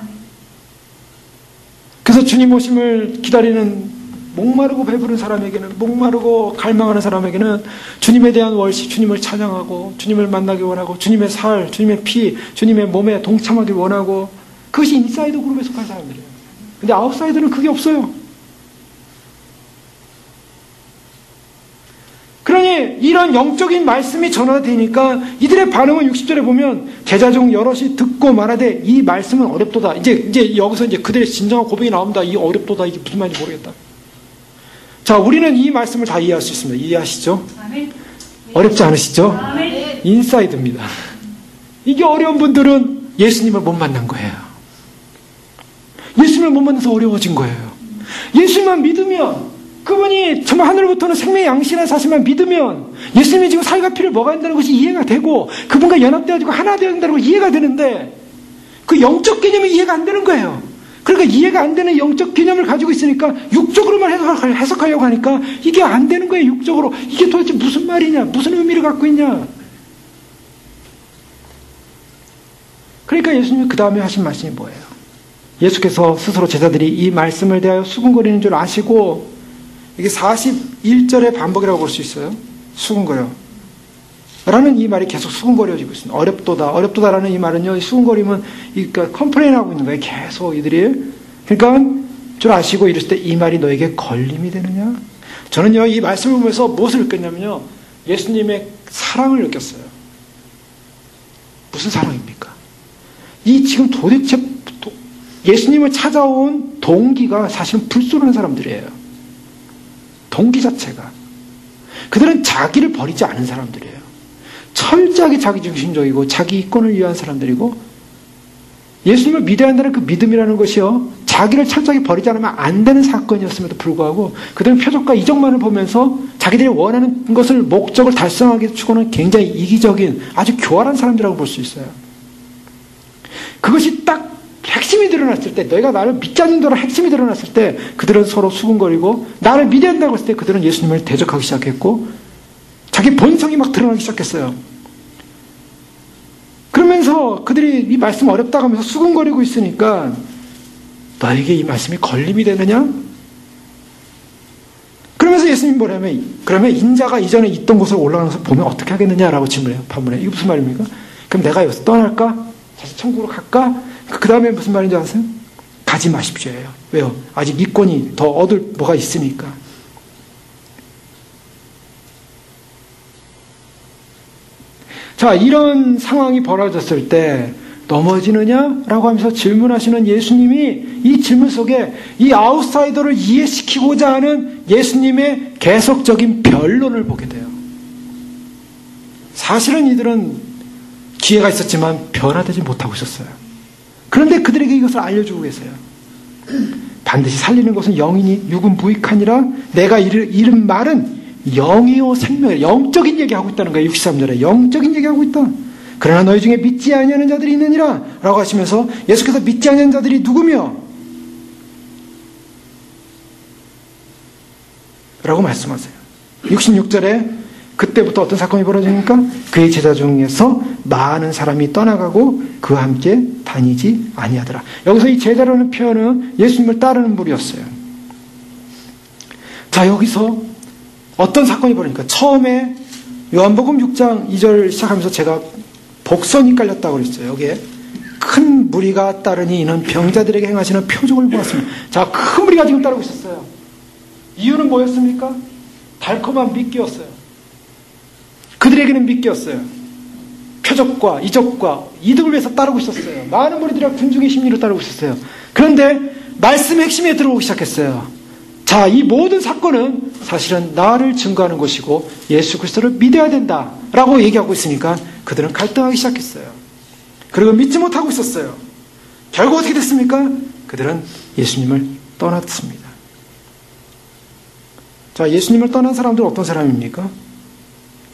그래서 주님 오심을 기다리는 목마르고 배부른 사람에게는, 목마르고 갈망하는 사람에게는 주님에 대한 월시, 주님을 찬양하고 주님을 만나기 원하고 주님의 살, 주님의 피, 주님의 몸에 동참하기 원하고, 그것이 인사이드 그룹에 속한 사람들이에요. 근데 아웃사이드는 그게 없어요. 그러니 이런 영적인 말씀이 전화되니까 이들의 반응은 60절에 보면 제자 중 여럿이 듣고 말하되 이 말씀은 어렵도다. 이제 여기서 이제 그들의 진정한 고백이 나옵니다. 이 어렵도다, 이게 무슨 말인지 모르겠다. 자, 우리는 이 말씀을 다 이해할 수 있습니다. 이해하시죠? 아멘. 어렵지 않으시죠? 아멘. 인사이드입니다. 이게 어려운 분들은 예수님을 못 만난 거예요. 예수님을 못 만나서 어려워진 거예요. 예수님만 믿으면, 그분이 정말 하늘부터는 생명의 양식이라는 사실만 믿으면 예수님이 지금 살과 피를 먹어야 한다는 것이 이해가 되고 그분과 연합되어지고 하나 되어야 한다는 것이 이해가 되는데, 그 영적 개념이 이해가 안 되는 거예요. 그러니까 이해가 안 되는 영적 개념을 가지고 있으니까 육적으로만 해석하려고 하니까 이게 안 되는 거예요. 육적으로. 이게 도대체 무슨 말이냐, 무슨 의미를 갖고 있냐. 그러니까 예수님이 그 다음에 하신 말씀이 뭐예요? 예수께서 스스로 제자들이 이 말씀을 대하여 수군거리는 줄 아시고, 이게 41절의 반복이라고 볼 수 있어요. 수군거려 라는 이 말이 계속 수군거려지고 있습니다. 어렵도다라는 이 말은요, 수군거림은, 그러니까 컴플레인하고 있는 거예요. 계속 이들이. 그러니까 줄 아시고 이랬을 때 이 말이 너에게 걸림이 되느냐? 저는요, 이 말씀을 보면서 무엇을 느꼈냐면요, 예수님의 사랑을 느꼈어요. 무슨 사랑입니까? 이 지금 도대체 예수님을 찾아온 동기가 사실은 불순한 사람들이에요. 동기 자체가. 그들은 자기를 버리지 않은 사람들이에요. 철저하게 자기중심적이고 자기 이권을 위한 사람들이고, 예수님을 믿어야 한다는 그 믿음이라는 것이요, 자기를 철저하게 버리지 않으면 안 되는 사건이었음에도 불구하고 그들은 표적과 이적만을 보면서 자기들이 원하는 것을, 목적을 달성하기 위해서 추구하는 굉장히 이기적인 아주 교활한 사람들이라고 볼 수 있어요. 그것이 딱 핵심이 드러났을 때, 너희가 나를 믿지 않는다는 핵심이 드러났을 때 그들은 서로 수군거리고, 나를 믿어야 한다고 했을 때 그들은 예수님을 대적하기 시작했고 자기 본성이 막 드러나기 시작했어요. 그러면서 그들이 이 말씀 어렵다고 하면서 수군거리고 있으니까 너에게 이 말씀이 걸림이 되느냐? 그러면서 예수님이 뭐냐면, 그러면 인자가 이전에 있던 곳으로 올라가서 보면 어떻게 하겠느냐라고 질문해요. 반문해. 이게 무슨 말입니까? 그럼 내가 여기서 떠날까? 다시 천국으로 갈까? 그 다음에 무슨 말인지 아세요? 가지 마십시오예요. 왜요? 아직 이권이 더 얻을 뭐가 있으니까. 자, 이런 상황이 벌어졌을 때 넘어지느냐라고 하면서 질문하시는 예수님이 이 질문 속에 이 아웃사이더를 이해시키고자 하는 예수님의 계속적인 변론을 보게 돼요. 사실은 이들은 기회가 있었지만 변화되지 못하고 있었어요. 그런데 그들에게 이것을 알려주고 계세요. 반드시 살리는 것은 영이니 육은 무익하니라. 내가 이른 말은 영이요 생명이라. 영적인 얘기하고 있다는 거예요. 63절에 영적인 얘기하고 있다. 그러나 너희 중에 믿지 아니하는 자들이 있느니라 라고 하시면서 예수께서 믿지 아니하는 자들이 누구며? 라고 말씀하세요. 66절에 그때부터 어떤 사건이 벌어집니까? 그의 제자 중에서 많은 사람이 떠나가고 그와 함께 다니지 아니하더라. 여기서 이 제자라는 표현은 예수님을 따르는 무리였어요. 자, 여기서 어떤 사건이 벌어집니까? 처음에 요한복음 6장 2절 시작하면서 제가 복선이 깔렸다고 그랬어요. 여기에 큰 무리가 따르니 이는 병자들에게 행하시는 표적을 보았습니다. 자, 큰 무리가 지금 따르고 있었어요. 이유는 뭐였습니까? 달콤한 미끼였어요. 그들에게는 미끼였어요. 표적과 이적과 이득을 위해서 따르고 있었어요. 많은 무리들이 군중의 심리로 따르고 있었어요. 그런데 말씀의 핵심에 들어오기 시작했어요. 자, 이 모든 사건은 사실은 나를 증거하는 것이고 예수 그리스도를 믿어야 된다라고 얘기하고 있으니까 그들은 갈등하기 시작했어요. 그리고 믿지 못하고 있었어요. 결국 어떻게 됐습니까? 그들은 예수님을 떠났습니다. 자, 예수님을 떠난 사람들은 어떤 사람입니까?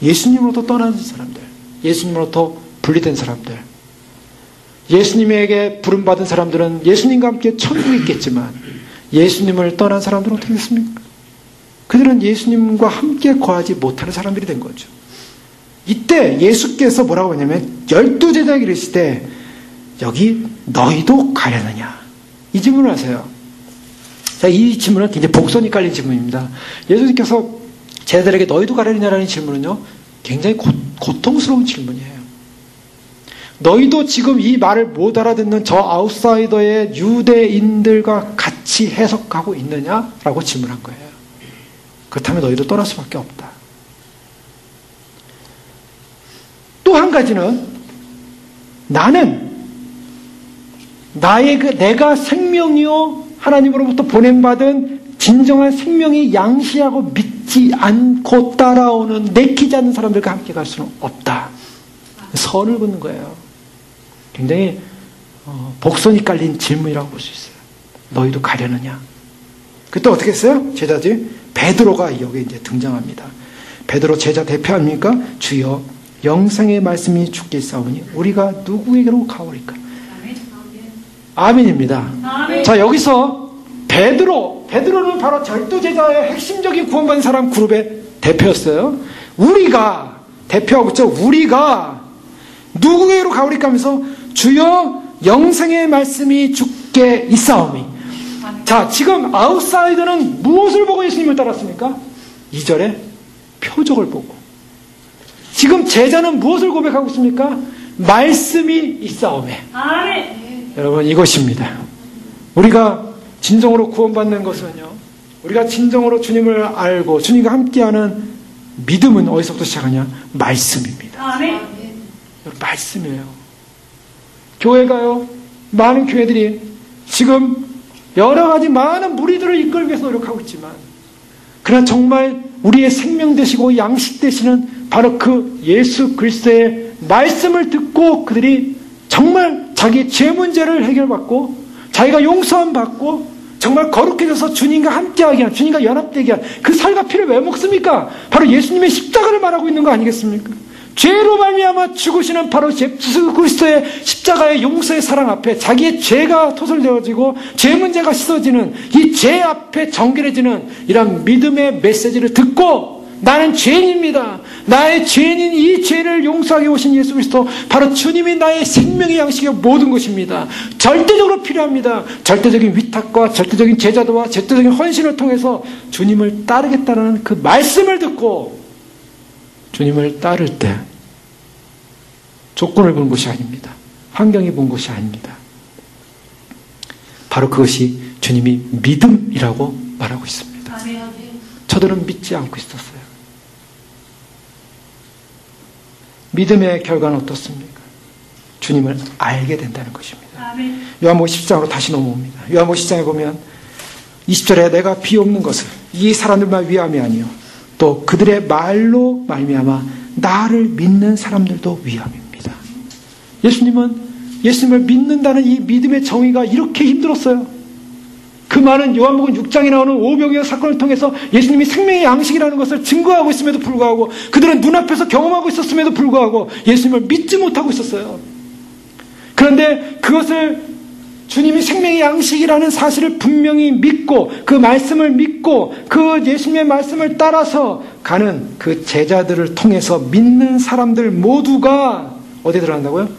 예수님으로부터 떠난 사람들, 예수님으로부터 분리된 사람들. 예수님에게 부름받은 사람들은 예수님과 함께 천국에 있겠지만 예수님을 떠난 사람들은 어떻게 됐습니까? 그들은 예수님과 함께 거하지 못하는 사람들이 된 거죠. 이때 예수께서 뭐라고 하냐면 12제자에게 이르실 때 여기 너희도 가려느냐? 이 질문을 하세요. 자, 이 질문은 굉장히 복선이 깔린 질문입니다. 예수님께서 제자들에게 너희도 가려느냐라는 질문은요, 굉장히 고통스러운 질문이에요. 너희도 지금 이 말을 못 알아듣는 저 아웃사이더의 유대인들과 같이 해석하고 있느냐라고 질문한 거예요. 그렇다면 너희도 떠날 수밖에 없다. 또 한 가지는 나는 내가 생명이요 하나님으로부터 보냄받은 진정한 생명이 양시하고 믿지 않고 따라오는 내키지 않는 사람들과 함께 갈 수는 없다. 선을 긋는 거예요. 굉장히 복선이 깔린 질문이라고 볼 수 있어요. 너희도 가려느냐? 그때 어떻게 했어요? 제자들이 베드로가 여기 이제 등장합니다. 베드로 제자 대표 아닙니까? 주여 영생의 말씀이 주께 있사오니 우리가 누구에게로 가오리까? 아멘입니다. 아멘. 자, 여기서 베드로는 바로 절도 제자의 핵심적인 구원받은 사람 그룹의 대표였어요. 우리가 대표하고 있죠. 우리가 누구에게로 가오리까 하면서 주여 영생의 말씀이 주께 있사오니. 자, 지금 아웃사이더는 무엇을 보고 예수님을 따랐습니까? 2절에 표적을 보고. 지금 제자는 무엇을 고백하고 있습니까? 말씀이 있사오매. 아멘. 여러분, 이것입니다. 우리가 진정으로 구원받는 것은요, 우리가 진정으로 주님을 알고 주님과 함께하는 믿음은 어디서부터 시작하냐? 말씀입니다. 아멘. 말씀이에요. 교회가요, 많은 교회들이 지금 여러 가지 많은 무리들을 이끌기 위해서 노력하고 있지만, 그러나 정말 우리의 생명 되시고 양식 되시는 바로 그 예수 그리스도의 말씀을 듣고 그들이 정말 자기 죄 문제를 해결받고 자기가 용서함 받고 정말 거룩해져서 주님과 함께하게 한, 주님과 연합되게 한 그 살과 피를 왜 먹습니까? 바로 예수님의 십자가를 말하고 있는 거 아니겠습니까? 죄로 말미암아 죽으시는 바로 예수 그리스도의 십자가의 용서의 사랑 앞에 자기의 죄가 토설되어지고 죄 문제가 씻어지는 이 죄 앞에 정결해지는 이런 믿음의 메시지를 듣고 나는 죄인입니다. 나의 죄인인 이 죄를 용서하게 오신 예수 그리스도, 바로 주님이 나의 생명의 양식의 모든 것입니다. 절대적으로 필요합니다. 절대적인 위탁과 절대적인 제자도와 절대적인 헌신을 통해서 주님을 따르겠다는 그 말씀을 듣고 주님을 따를 때 조건을 본 것이 아닙니다. 환경이 본 것이 아닙니다. 바로 그것이 주님이 믿음이라고 말하고 있습니다. 저들은 믿지 않고 있었어요. 믿음의 결과는 어떻습니까? 주님을 알게 된다는 것입니다. 요한복음 10장으로 다시 넘어옵니다. 요한복음 10장에 보면 20절에 내가 비옵는 것을 이 사람들만 위함이 아니요 또 그들의 말로 말미암아 나를 믿는 사람들도 위함입니다. 예수님을 믿는다는 이 믿음의 정의가 이렇게 힘들었어요. 그 많은 요한복음 6장에 나오는 오병이어 사건을 통해서 예수님이 생명의 양식이라는 것을 증거하고 있음에도 불구하고 그들은 눈앞에서 경험하고 있었음에도 불구하고 예수님을 믿지 못하고 있었어요. 그런데 그것을 주님이 생명의 양식이라는 사실을 분명히 믿고 그 말씀을 믿고 그 예수님의 말씀을 따라서 가는 그 제자들을 통해서 믿는 사람들 모두가 어디에 들어간다고요?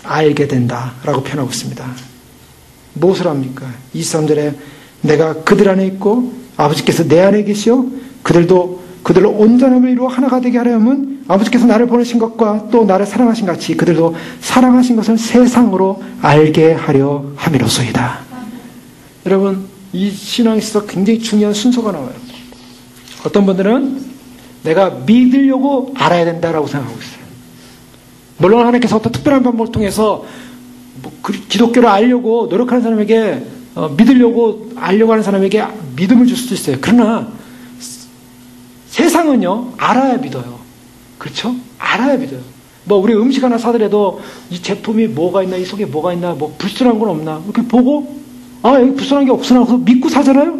알게 된다라고 표현하고 있습니다. 무엇을 합니까? 23절에 내가 그들 안에 있고 아버지께서 내 안에 계시오 그들로 온전함을 이루어 하나가 되게 하려면 아버지께서 나를 보내신 것과 또 나를 사랑하신 같이 그들도 사랑하신 것을 세상으로 알게 하려 함이로소이다. 여러분, 이 신앙에 있어서 굉장히 중요한 순서가 나와요. 어떤 분들은 내가 믿으려고 알아야 된다라고 생각하고 있어요. 물론 하나님께서 어떤 특별한 방법을 통해서 기독교를 알려고 노력하는 사람에게 믿으려고 알려고 하는 사람에게 믿음을 줄 수도 있어요. 그러나 세상은요 알아야 믿어요. 그렇죠? 알아야 믿어요. 뭐 우리 음식 하나 사더라도 이 제품이 뭐가 있나, 이 속에 뭐가 있나, 뭐 불순한 건 없나 이렇게 보고 여기 불순한 게 없으나 해서 믿고 사잖아요.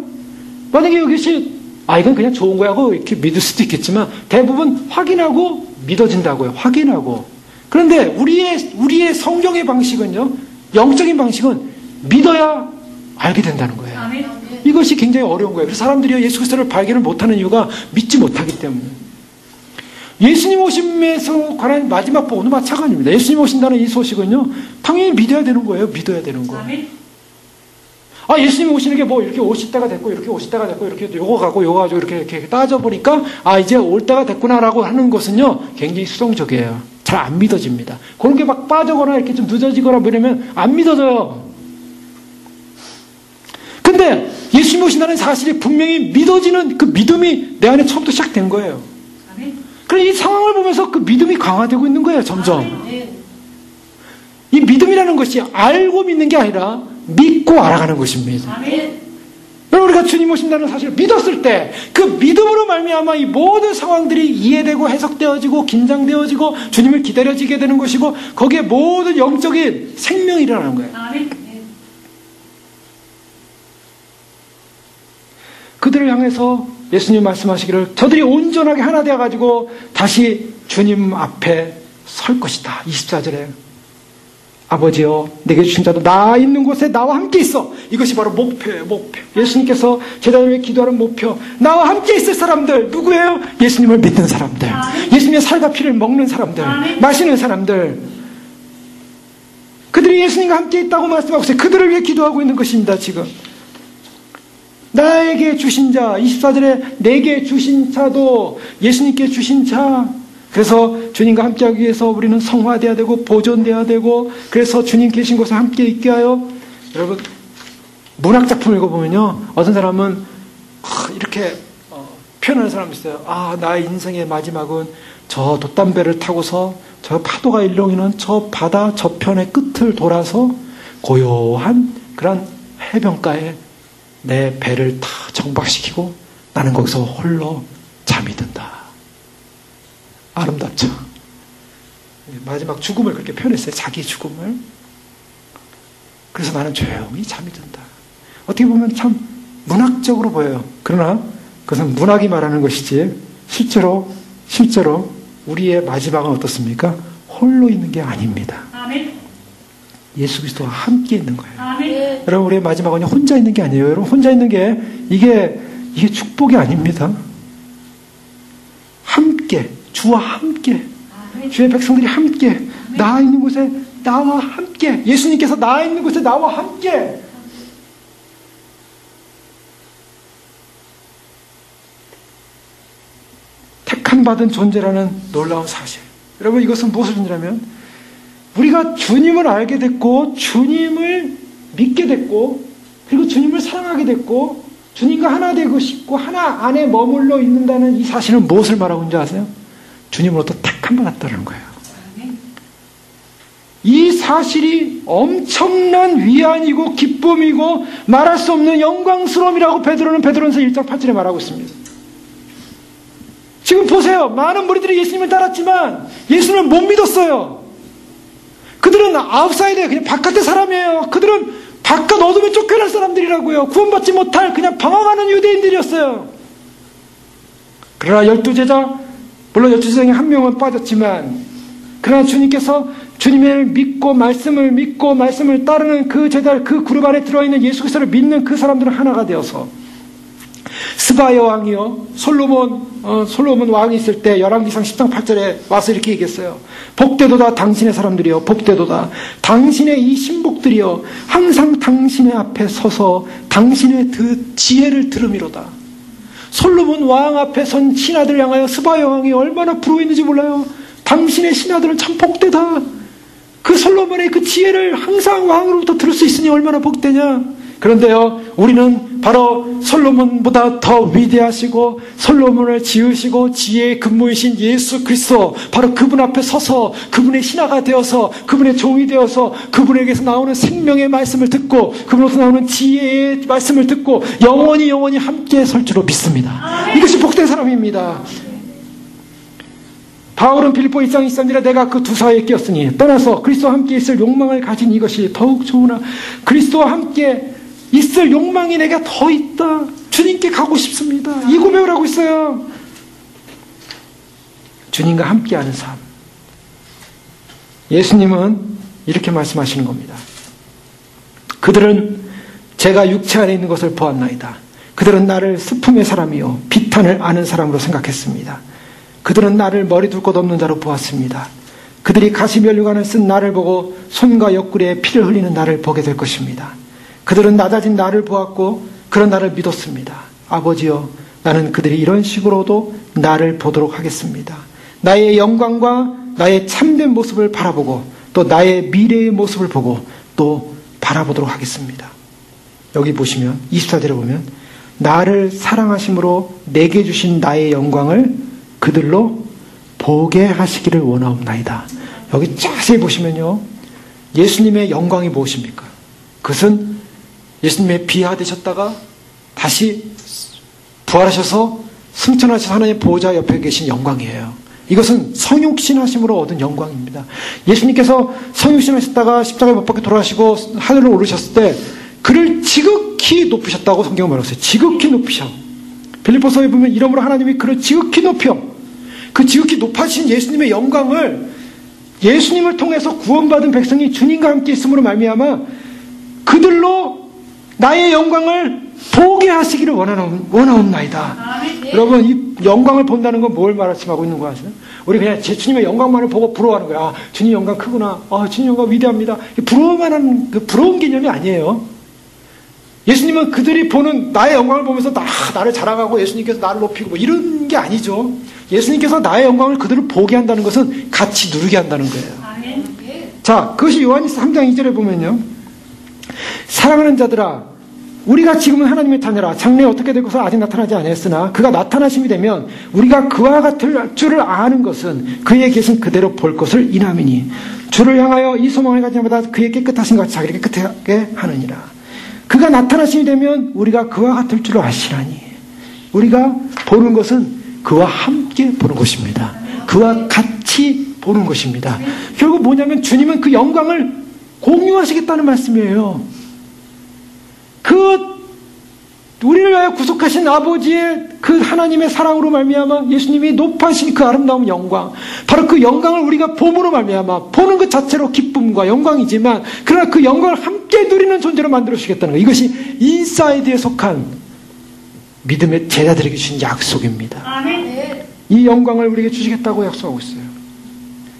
만약에 이것이 이건 그냥 좋은 거야 하고 이렇게 믿을 수도 있겠지만 대부분 확인하고 믿어진다고요. 확인하고. 그런데 우리의 성경의 방식은요, 영적인 방식은 믿어야 알게 된다는 거예요. 이것이 굉장히 어려운 거예요. 그래서 사람들이 예수 그리스도를 발견을 못하는 이유가 믿지 못하기 때문에. 예수님 오심에서 관한 마지막 복음도 마찬가지입니다. 예수님 오신다는 이 소식은요, 당연히 믿어야 되는 거예요. 믿어야 되는 거. 예수님 오시는 게 뭐 이렇게 오실 때가 됐고 이렇게 오실 때가 됐고 이렇게 요거 가고 요거 가지고 이렇게 따져보니까 이제 올 때가 됐구나라고 하는 것은요 굉장히 수동적이에요. 잘 안 믿어집니다. 그런 게 막 빠져거나 이렇게 좀 늦어지거나 뭐 이러면 안 믿어져요. 근데 예수님 오신다는 사실이 분명히 믿어지는 그 믿음이 내 안에 처음부터 시작된 거예요. 그래서 이 상황을 보면서 그 믿음이 강화되고 있는 거예요. 점점. 이 믿음이라는 것이 알고 믿는 게 아니라 믿고 알아가는 것입니다. 우리가 주님 오신다는 사실을 믿었을 때 그 믿음으로 말미암아 이 모든 상황들이 이해되고 해석되어지고 긴장되어지고 주님을 기다려지게 되는 것이고 거기에 모든 영적인 생명이 일어나는 거예요. 그들을 향해서 예수님 말씀하시기를 저들이 온전하게 하나 되어가지고 다시 주님 앞에 설 것이다. 24절에 아버지여 내게 주신 자도 나 있는 곳에 나와 함께 있어. 이것이 바로 목표예요. 목표. 예수님께서 제자들에게 기도하는 목표. 나와 함께 있을 사람들 누구예요? 예수님을 믿는 사람들, 예수님의 살과 피를 먹는 사람들, 마시는 사람들. 그들이 예수님과 함께 있다고 말씀하고 있어요. 그들을 위해 기도하고 있는 것입니다. 지금 나에게 주신 자, 24절에 내게 주신 자도 예수님께 주신 자. 그래서 주님과 함께하기 위해서 우리는 성화되어야 되고 보존되어야 되고, 그래서 주님 계신 곳에 함께 있게 하여. 여러분, 문학작품을 읽어보면요, 어떤 사람은 이렇게 표현하는 사람이 있어요. 나의 인생의 마지막은 저 돛담배를 타고서 저 파도가 일렁이는 저 바다 저편의 끝을 돌아서 고요한 그런 해변가에 내 배를 다 정박시키고 나는 거기서 홀로 잠이 든다. 아름답죠? 마지막 죽음을 그렇게 표현했어요. 자기 죽음을. 그래서 나는 조용히 잠이 든다. 어떻게 보면 참 문학적으로 보여요. 그러나 그것은 문학이 말하는 것이지 실제로 우리의 마지막은 어떻습니까? 홀로 있는 게 아닙니다. 아멘. 예수 그리스도와 함께 있는 거예요. 아멘. 여러분, 우리의 마지막은 혼자 있는 게 아니에요. 여러분, 혼자 있는 게 이게 축복이 아닙니다. 함께, 주와 함께, 아멘. 주의 백성들이 함께, 아멘. 나 있는 곳에 나와 함께, 예수님께서 나 있는 곳에 나와 함께. 택함 받은 존재라는 놀라운 사실. 여러분, 이것은 무엇을 존재라면 우리가 주님을 알게 됐고 주님을 믿게 됐고 그리고 주님을 사랑하게 됐고 주님과 하나 되고 싶고 하나 안에 머물러 있는다는 이 사실은 무엇을 말하고 있는지 아세요? 주님으로부터 택함 심판받았다는 거예요. 이 사실이 엄청난 위안이고 기쁨이고 말할 수 없는 영광스러움이라고 베드로전서 1장 8절에 말하고 있습니다. 지금 보세요. 많은 무리들이 예수님을 따랐지만 예수님을 못 믿었어요. 그들은 아웃사이더예요. 그냥 바깥의 사람이에요. 그들은 바깥 어둠에 쫓겨날 사람들이라고요. 구원받지 못할 그냥 방황하는 유대인들이었어요. 그러나 12제자, 물론 12제자 중에 한 명은 빠졌지만, 그러나 주님께서 주님을 믿고 말씀을 따르는 그 제자, 그 그룹 안에 들어있는 예수 그리스도를 믿는 그 사람들은 하나가 되어서 스바야 왕이요, 솔로몬 왕이 있을 때 열왕기상 10장 8절에 와서 이렇게 얘기했어요. 복되도다 당신의 사람들이요, 복되도다 당신의 이 신복들이요, 항상 당신의 앞에 서서 당신의 지혜를 들음이로다. 솔로몬 왕 앞에 선 신하들 향하여 스바야 왕이 얼마나 부러워했는지 몰라요. 당신의 신하들은 참 복되다. 그 솔로몬의 그 지혜를 항상 왕으로부터 들을 수 있으니 얼마나 복되냐. 그런데요, 우리는 바로 솔로몬보다 더 위대하시고 솔로몬을 지으시고 지혜의 근무이신 예수 그리스도, 바로 그분 앞에 서서 그분의 신하가 되어서 그분의 종이 되어서 그분에게서 나오는 생명의 말씀을 듣고 그분으로서 나오는 지혜의 말씀을 듣고 영원히 함께 설 줄로 믿습니다. 이것이 복된 사람입니다. 바울은 빌립보 1장 23절에 내가 그 두 사이에 끼었으니 떠나서 그리스도와 함께 있을 욕망을 가진 이것이 더욱 좋으나 그리스도와 함께 있을 욕망이 내게 더 있다. 주님께 가고 싶습니다. 이 고백을 하고 있어요. 주님과 함께하는 삶. 예수님은 이렇게 말씀하시는 겁니다. 그들은 제가 육체 안에 있는 것을 보았나이다. 그들은 나를 스품의 사람이요 비탄을 아는 사람으로 생각했습니다. 그들은 나를 머리 둘 것 없는 자로 보았습니다. 그들이 가시면류관을 쓴 나를 보고 손과 옆구리에 피를 흘리는 나를 보게 될 것입니다. 그들은 낮아진 나를 보았고 그런 나를 믿었습니다. 아버지여, 나는 그들이 이런 식으로도 나를 보도록 하겠습니다. 나의 영광과 나의 참된 모습을 바라보고 또 나의 미래의 모습을 보고 또 바라보도록 하겠습니다. 여기 보시면 24절에 보면 나를 사랑하심으로 내게 주신 나의 영광을 그들로 보게 하시기를 원하옵나이다. 여기 자세히 보시면요, 예수님의 영광이 무엇입니까? 그것은 예수님의 비하되셨다가 다시 부활하셔서 승천하셔서 하나님의 보호자 옆에 계신 영광이에요. 이것은 성육신하심으로 얻은 영광입니다. 예수님께서 성육신하셨다가 십자가에 못 박혀 돌아가시고 하늘로 오르셨을 때 그를 지극히 높이셨다고 성경은 말했어요. 지극히 높이셔. 빌립보서에 보면 이러므로 하나님이 그를 지극히 높여, 그 지극히 높아진 예수님의 영광을 예수님을 통해서 구원받은 백성이 주님과 함께 있음으로 말미암아 그들로 나의 영광을 보게 하시기를 원하옵나이다. 여러분, 이 영광을 본다는 건 뭘 말씀하고 있는 거 아세요? 우리 그냥 제 주님의 영광만을 보고 부러워하는 거야. 아, 주님 영광 크구나. 아, 주님 영광 위대합니다. 부러워만한 그 부러운 개념이 아니에요. 예수님은 그들이 보는 나의 영광을 보면서 나를 자랑하고 예수님께서 나를 높이고 뭐 이런 게 아니죠. 예수님께서 나의 영광을 그들을 보게 한다는 것은 같이 누리게 한다는 거예요. 자, 그것이 요한일서 3장 2절에 보면요, 사랑하는 자들아, 우리가 지금은 하나님의 자녀라. 장래에 어떻게 될 것을 아직 나타나지 않았으나 그가 나타나심이 되면 우리가 그와 같을 줄을 아는 것은 그에 계신 그대로 볼 것을 인함이니 주를 향하여 이 소망을 가진 자마다 그의 깨끗하신 것 자기를 깨끗하게 하느니라. 그가 나타나심이 되면 우리가 그와 같을 줄을 아시라니. 우리가 보는 것은 그와 함께 보는 것입니다. 그와 같이 보는 것입니다. 결국 뭐냐면 주님은 그 영광을 공유하시겠다는 말씀이에요. 우리를 위하여 구속하신 아버지의 그 하나님의 사랑으로 말미암아 예수님이 높아신 그 아름다운 영광, 바로 그 영광을 우리가 봄으로 말미암아 보는 것 자체로 기쁨과 영광이지만 그러나 그 영광을 함께 누리는 존재로 만들어 주시겠다는 것, 이것이 인사이드에 속한 믿음의 제자들에게 주신 약속입니다. 아멘. 이 영광을 우리에게 주시겠다고 약속하고 있어요.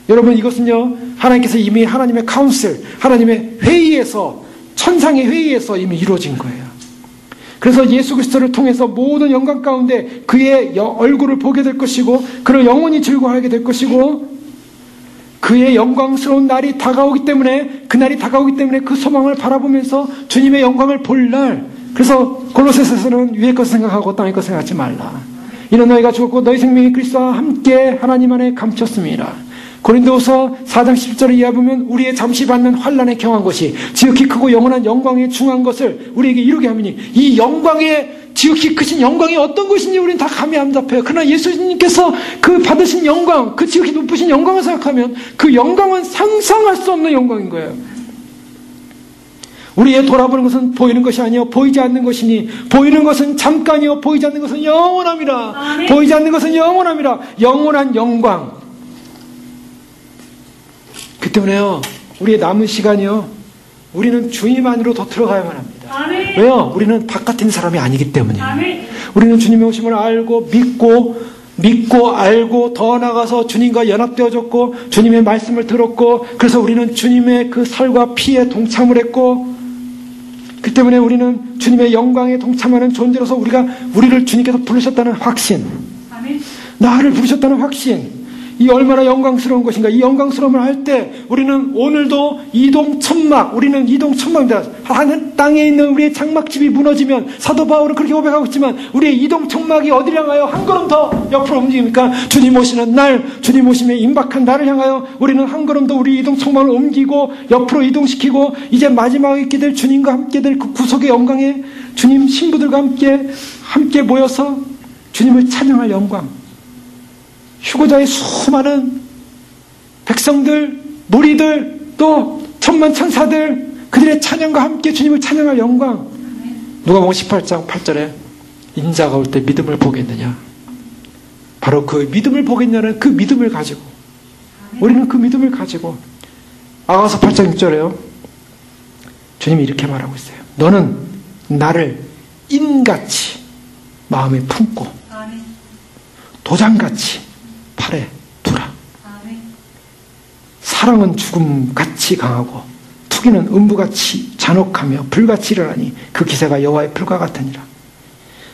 여러분, 이것은요, 하나님께서 이미 하나님의 카운슬, 하나님의 회의에서, 천상의 회의에서 이미 이루어진 거예요. 그래서 예수 그리스도를 통해서 모든 영광 가운데 그의 얼굴을 보게 될 것이고 그를 영원히 즐거워하게 될 것이고 그의 영광스러운 날이 다가오기 때문에, 그날이 다가오기 때문에 그 소망을 바라보면서 주님의 영광을 볼 날, 그래서 골로새서는 위의 것을 생각하고 땅의 것을 생각하지 말라. 이는 너희가 죽었고 너희 생명이 그리스도와 함께 하나님 안에 감췄습니다. 고린도후서 4장 10절에 이해하면 우리의 잠시 받는 환난에 경한 것이 지극히 크고 영원한 영광에 중한 것을 우리에게 이루게 하미니, 이 영광의 지극히 크신 영광이 어떤 것인지 우리는 다 감이 안 잡혀요. 그러나 예수님께서 그 받으신 영광, 그 지극히 높으신 영광을 생각하면 그 영광은 상상할 수 없는 영광인 거예요. 우리의 돌아보는 것은 보이는 것이 아니요 보이지 않는 것이니, 보이는 것은 잠깐이요 보이지 않는 것은 영원함이라. 아멘. 보이지 않는 것은 영원함이라. 영원한 영광. 그 때문에요, 우리의 남은 시간이요, 우리는 주님 안으로 더 들어가야만 합니다. 아멘. 왜요? 우리는 바깥에 있는 사람이 아니기 때문이에요. 아멘. 우리는 주님의 오심을 알고 믿고 알고 더 나아가서 주님과 연합되어졌고 주님의 말씀을 들었고, 그래서 우리는 주님의 그 살과 피에 동참을 했고, 그 때문에 우리는 주님의 영광에 동참하는 존재로서 우리를 주님께서 부르셨다는 확신, 아멘. 나를 부르셨다는 확신, 이 얼마나 영광스러운 것인가. 이 영광스러움을 할 때 우리는 오늘도 이동천막, 우리는 이동천막입니다. 하늘 땅에 있는 우리의 장막집이 무너지면 사도 바울은 그렇게 고백하고 있지만, 우리의 이동천막이 어디를 향하여 한 걸음 더 옆으로 움직입니까? 주님 오시는 날, 주님 오심에 임박한 날을 향하여 우리는 한 걸음 더 우리 이동천막을 옮기고 옆으로 이동시키고, 이제 마지막에 있게 될 주님과 함께 될 그 구속의 영광에 주님 신부들과 함께 모여서 주님을 찬양할 영광, 휴거자의 수많은 백성들, 무리들, 또 천만 천사들, 그들의 찬양과 함께 주님을 찬양할 영광. 누가복음 18장 8절에 인자가 올 때 믿음을 보겠느냐, 바로 그 믿음을 보겠냐는 그 믿음을 가지고, 우리는 그 믿음을 가지고, 아가서 8장 6절에요, 주님이 이렇게 말하고 있어요. 너는 나를 인같이 마음에 품고 도장같이 팔에 두라. 사랑은 죽음같이 강하고 투기는 음부같이 잔혹하며 불같이 일어나니 그 기세가 여호와의 불과 같으니라.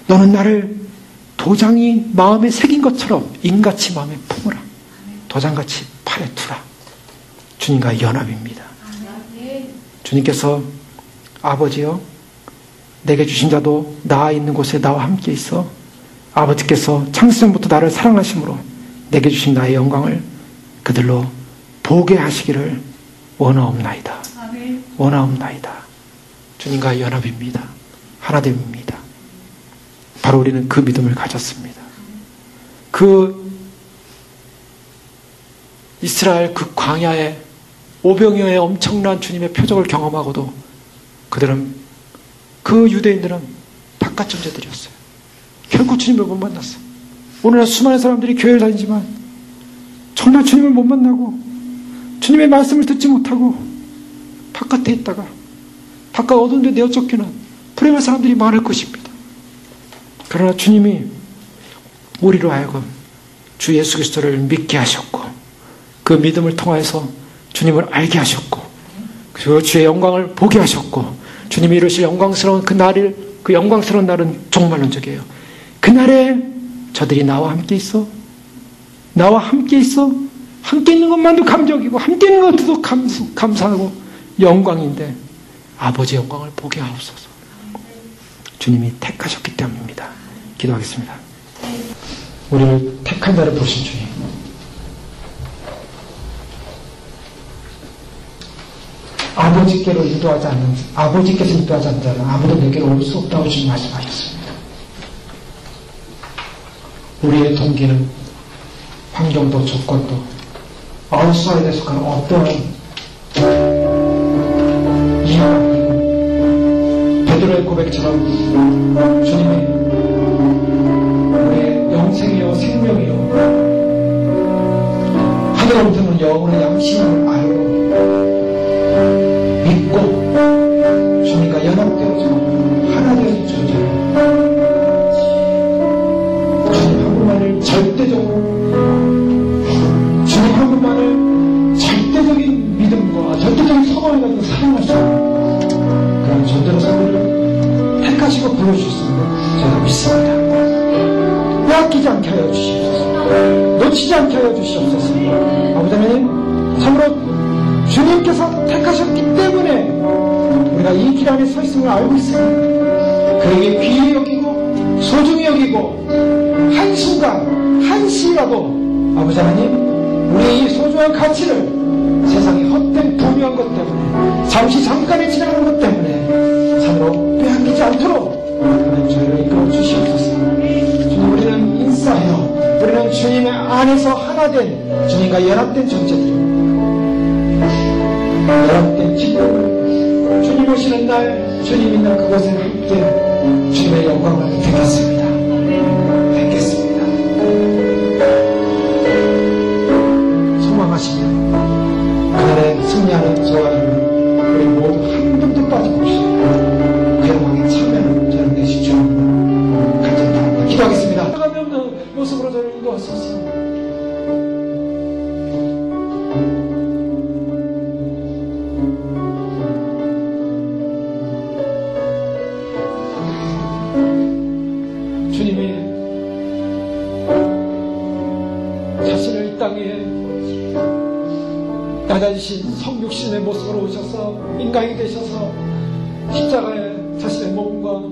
너는 나를 도장이 마음에 새긴 것처럼 인같이 마음에 품으라. 도장같이 팔에 두라. 주님과의 연합입니다. 주님께서 아버지여, 내게 주신 자도 나 있는 곳에 나와 함께 있어 아버지께서 창세전부터 나를 사랑하심으로 내게 주신 나의 영광을 그들로 보게 하시기를 원하옵나이다. 원하옵나이다. 주님과의 연합입니다. 하나됨입니다. 바로 우리는 그 믿음을 가졌습니다. 그 이스라엘 그 광야에 500여의 엄청난 주님의 표적을 경험하고도 그 유대인들은 바깥 존재들이었어요. 결코 주님을 못 만났어요. 오늘날 수많은 사람들이 교회를 다니지만 정말 주님을 못 만나고 주님의 말씀을 듣지 못하고 바깥에 있다가 바깥 어두운 데 내어 쫓기는 불행한 사람들이 많을 것입니다. 그러나 주님이 우리로 하여금 주 예수 그리스도를 믿게 하셨고, 그 믿음을 통해서 주님을 알게 하셨고, 그리고 주의 영광을 보게 하셨고, 주님이 이루실 영광스러운 그 영광스러운 날은 종말론적이에요. 그날에 저들이 나와 함께 있어 함께 있는 것만도 감격이고 함께 있는 것도 감사하고 영광인데 아버지의 영광을 보게 하옵소서. 주님이 택하셨기 때문입니다. 기도하겠습니다. 우리를 택한 자를 보신 주님, 아버지께서 인도하지 않는 자는 아무도 내게로 올 수 없다고 주님 말씀하셨습니다. 우리의 동기는 환경도 조건도 아웃사이드에 속한 어떠한 이유가 아니고, 베드로의 고백처럼 주님이 우리의 영생이요 생명이요 하늘 없는 영혼의 양심을 알고 믿고 주님과 연합되어서 하나 되어진 존재로 주님 한 분만을 주님 한 분만을 절대적인 믿음과 절대적인 소망을 가지고 사랑할 수 있는 그런 존재로서 우리를 택하시고 불러주셨습니다. 저는 믿습니다. 빼앗기지 않게 하여 주시옵소서. 놓치지 않게 하여 주시옵소서. 아버지 하나님, 참으로 주님께서 택하셨기 때문에 우리가 이 길 안에 서 있음을 알고 있습니다. 그에게 귀히 여기고 소중히 여기고 한심 할지라도 아버지 하나님, 우리의 이 소중한 가치를 세상의 헛된 부유한 것 때문에, 잠깐에 지나가는 것 때문에 산으로 빼앗기지 않도록 하나님 저희를 이끌어 주시옵소서. 주님, 우리는 인싸해요. 우리는 주님의 안에서 하나 된, 주님과 연합된 존재들입니다. 연합된 기쁨을 주님 오시는 날, 주님 있는 그곳에 함께 주님의 영광을 뵙겠습니다. 뵙겠습니다. 소망하시며 그날에 승리하는 저와 여러분, 우리 모두 한 분도 빠짐없이 그 영광에 참여하는 저를 내십시오. 간절히 기도하겠습니다. 나감이 없는 모습으로 저를 인도하소서. 주님이 자신을 이 땅에 낮아지신 성육신의 모습으로 오셔서 인간이 되셔서 십자가에 자신의 몸과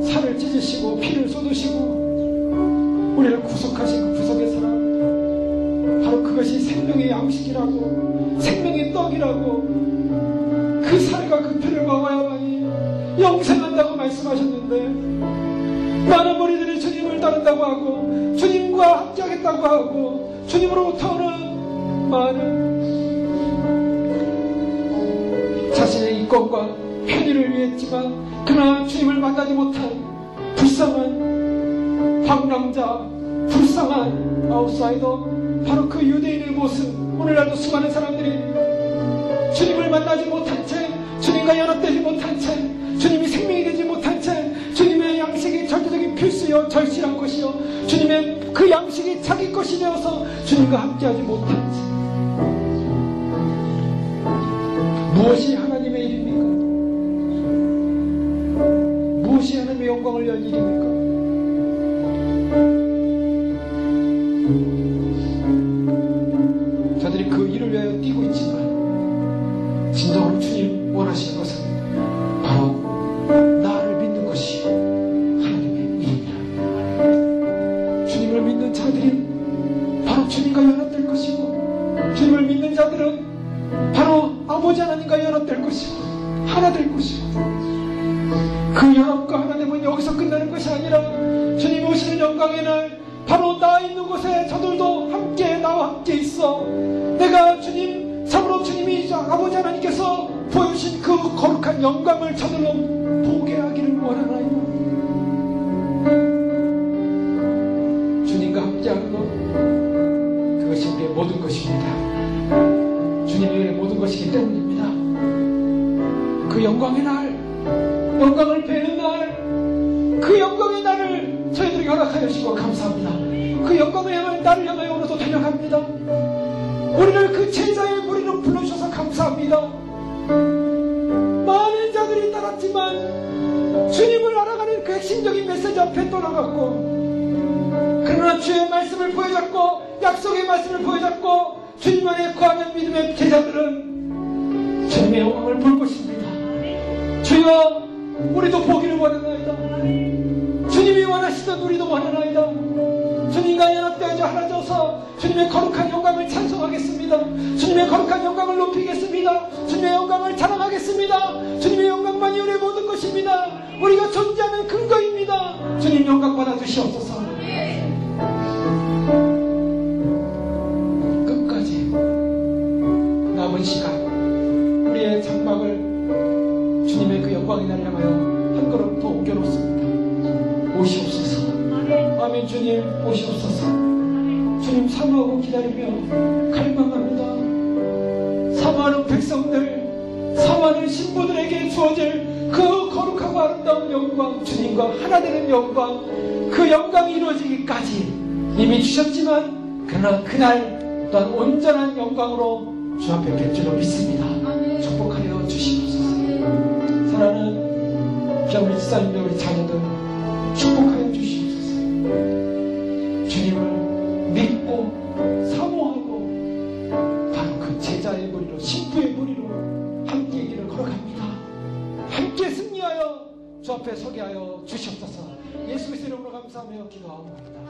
살을 찢으시고 피를 쏟으시고 우리를 구속하신 그 구속의 사랑, 바로 그것이 생명의 양식이라고, 생명의 떡이라고, 그 살과 그 피를 먹어야만이 영생한다고 말씀하셨는데, 많은 무리들이 주님을 따른다고 하고 주님과 함께하겠다고 하고 주님으로부터 오는 많은 자신의 이권과 편의를 위했지만, 그러나 주님을 만나지 못한 불쌍한 방랑자, 불쌍한 아웃사이더, 바로 그 유대인의 모습, 오늘날도 수많은 사람들이 주님을 만나지 못한 채, 주님과 연합되지 못한 채, 주님이 생명이 되지 못한 채, 주님의 양식이 절대적인 필수요 절실한 것이요 주님의 그 양식이 자기 것이 되어서 주님과 함께하지 못한 채, 무엇이 하나님의 일입니까? 무엇이 하나님의 영광을 위한 일입니까? 저들이 그 일을 위하여 뛰고 있지만, 진정으로 주님 원하시는 것은 바로 나를 믿는 것이 하나님의 일입니다. 주님을 믿는 자들은 바로 주님과 연합될 것이고, 주님을 믿는 자들은 바로 아버지 하나님과 연합될 것이고 하나 될 것이고, 그 연합과 하나됨은 여기서 끝나는 것이 아니라 주님이 오시는 영광의 날, 바로 나 있는 곳에 저들도 함께 나와 함께 있어 내가 주님, 참으로 주님이 아버지 하나님께서 보여주신 그 거룩한 영광을 저들로 보게 하기를 원하나이다. 주님과 함께하는 것, 그것이 우리의 모든 것입니다. 주님이 우리의 모든 것이기 때문입니다. 그 영광의 날, 영광을 뵈는 날, 그 영광의 날을 저희들이 허락하여 주시고 감사합니다. 그 영광을 향한 날을 향하여 오늘도 달려갑니다. 우리를 그 제자의 무리로 불러주셔서 감사합니다. 많은 자들이 따랐지만 주님을 알아가는 그 핵심적인 메시지 앞에 떠나갔고, 그러나 주의 말씀을 보여줬고 약속의 말씀을 보여줬고 주님 안에 거하는 믿음의 제자들은 주님의 영광을 볼 것입니다. 주여, 우리도 보기를 원하나이다. 주님이 원하시던 우리도 원하나이다. 주님과 연합되어져 하나져서 주님의 거룩한 영광을 찬송하겠습니다. 주님의 거룩한 영광을 높이겠습니다. 주님의 영광을 자랑하겠습니다. 주님의 영광만이 우리의 모든 것입니다. 우리가 존재하는 근거입니다. 주님 영광 받아 주시옵소서. 끝까지 남은 시간 우리의 장막을 주님의 그 영광의 날을 향하여 한 걸음 더 옮겨놓습니다. 오시옵소서. 아멘. 주님 오시옵소서. 주님 사모하고 기다리며 갈망합니다. 사모하는 백성들, 사모하는 신부들에게 주어질 그 거룩하고 아름다운 영광, 주님과 하나 되는 영광, 그 영광이 이루어지기까지 이미 주셨지만, 그러나 그날 또한 온전한 영광으로 주 앞에 뵐 줄로 믿습니다. 축복하여 주시옵소서. 사랑하는 우리 집사님들, 우리 자녀들 축복하여 주시옵소서. 주님을 믿고 사모하고 바로 그 제자의 무리로, 신부의 무리로 함께 길을 걸어갑니다. 함께 승리하여 주 앞에 서게 하여 주시옵소서. 예수 그리스도 이름으로 감사하며 기도하옵나이다.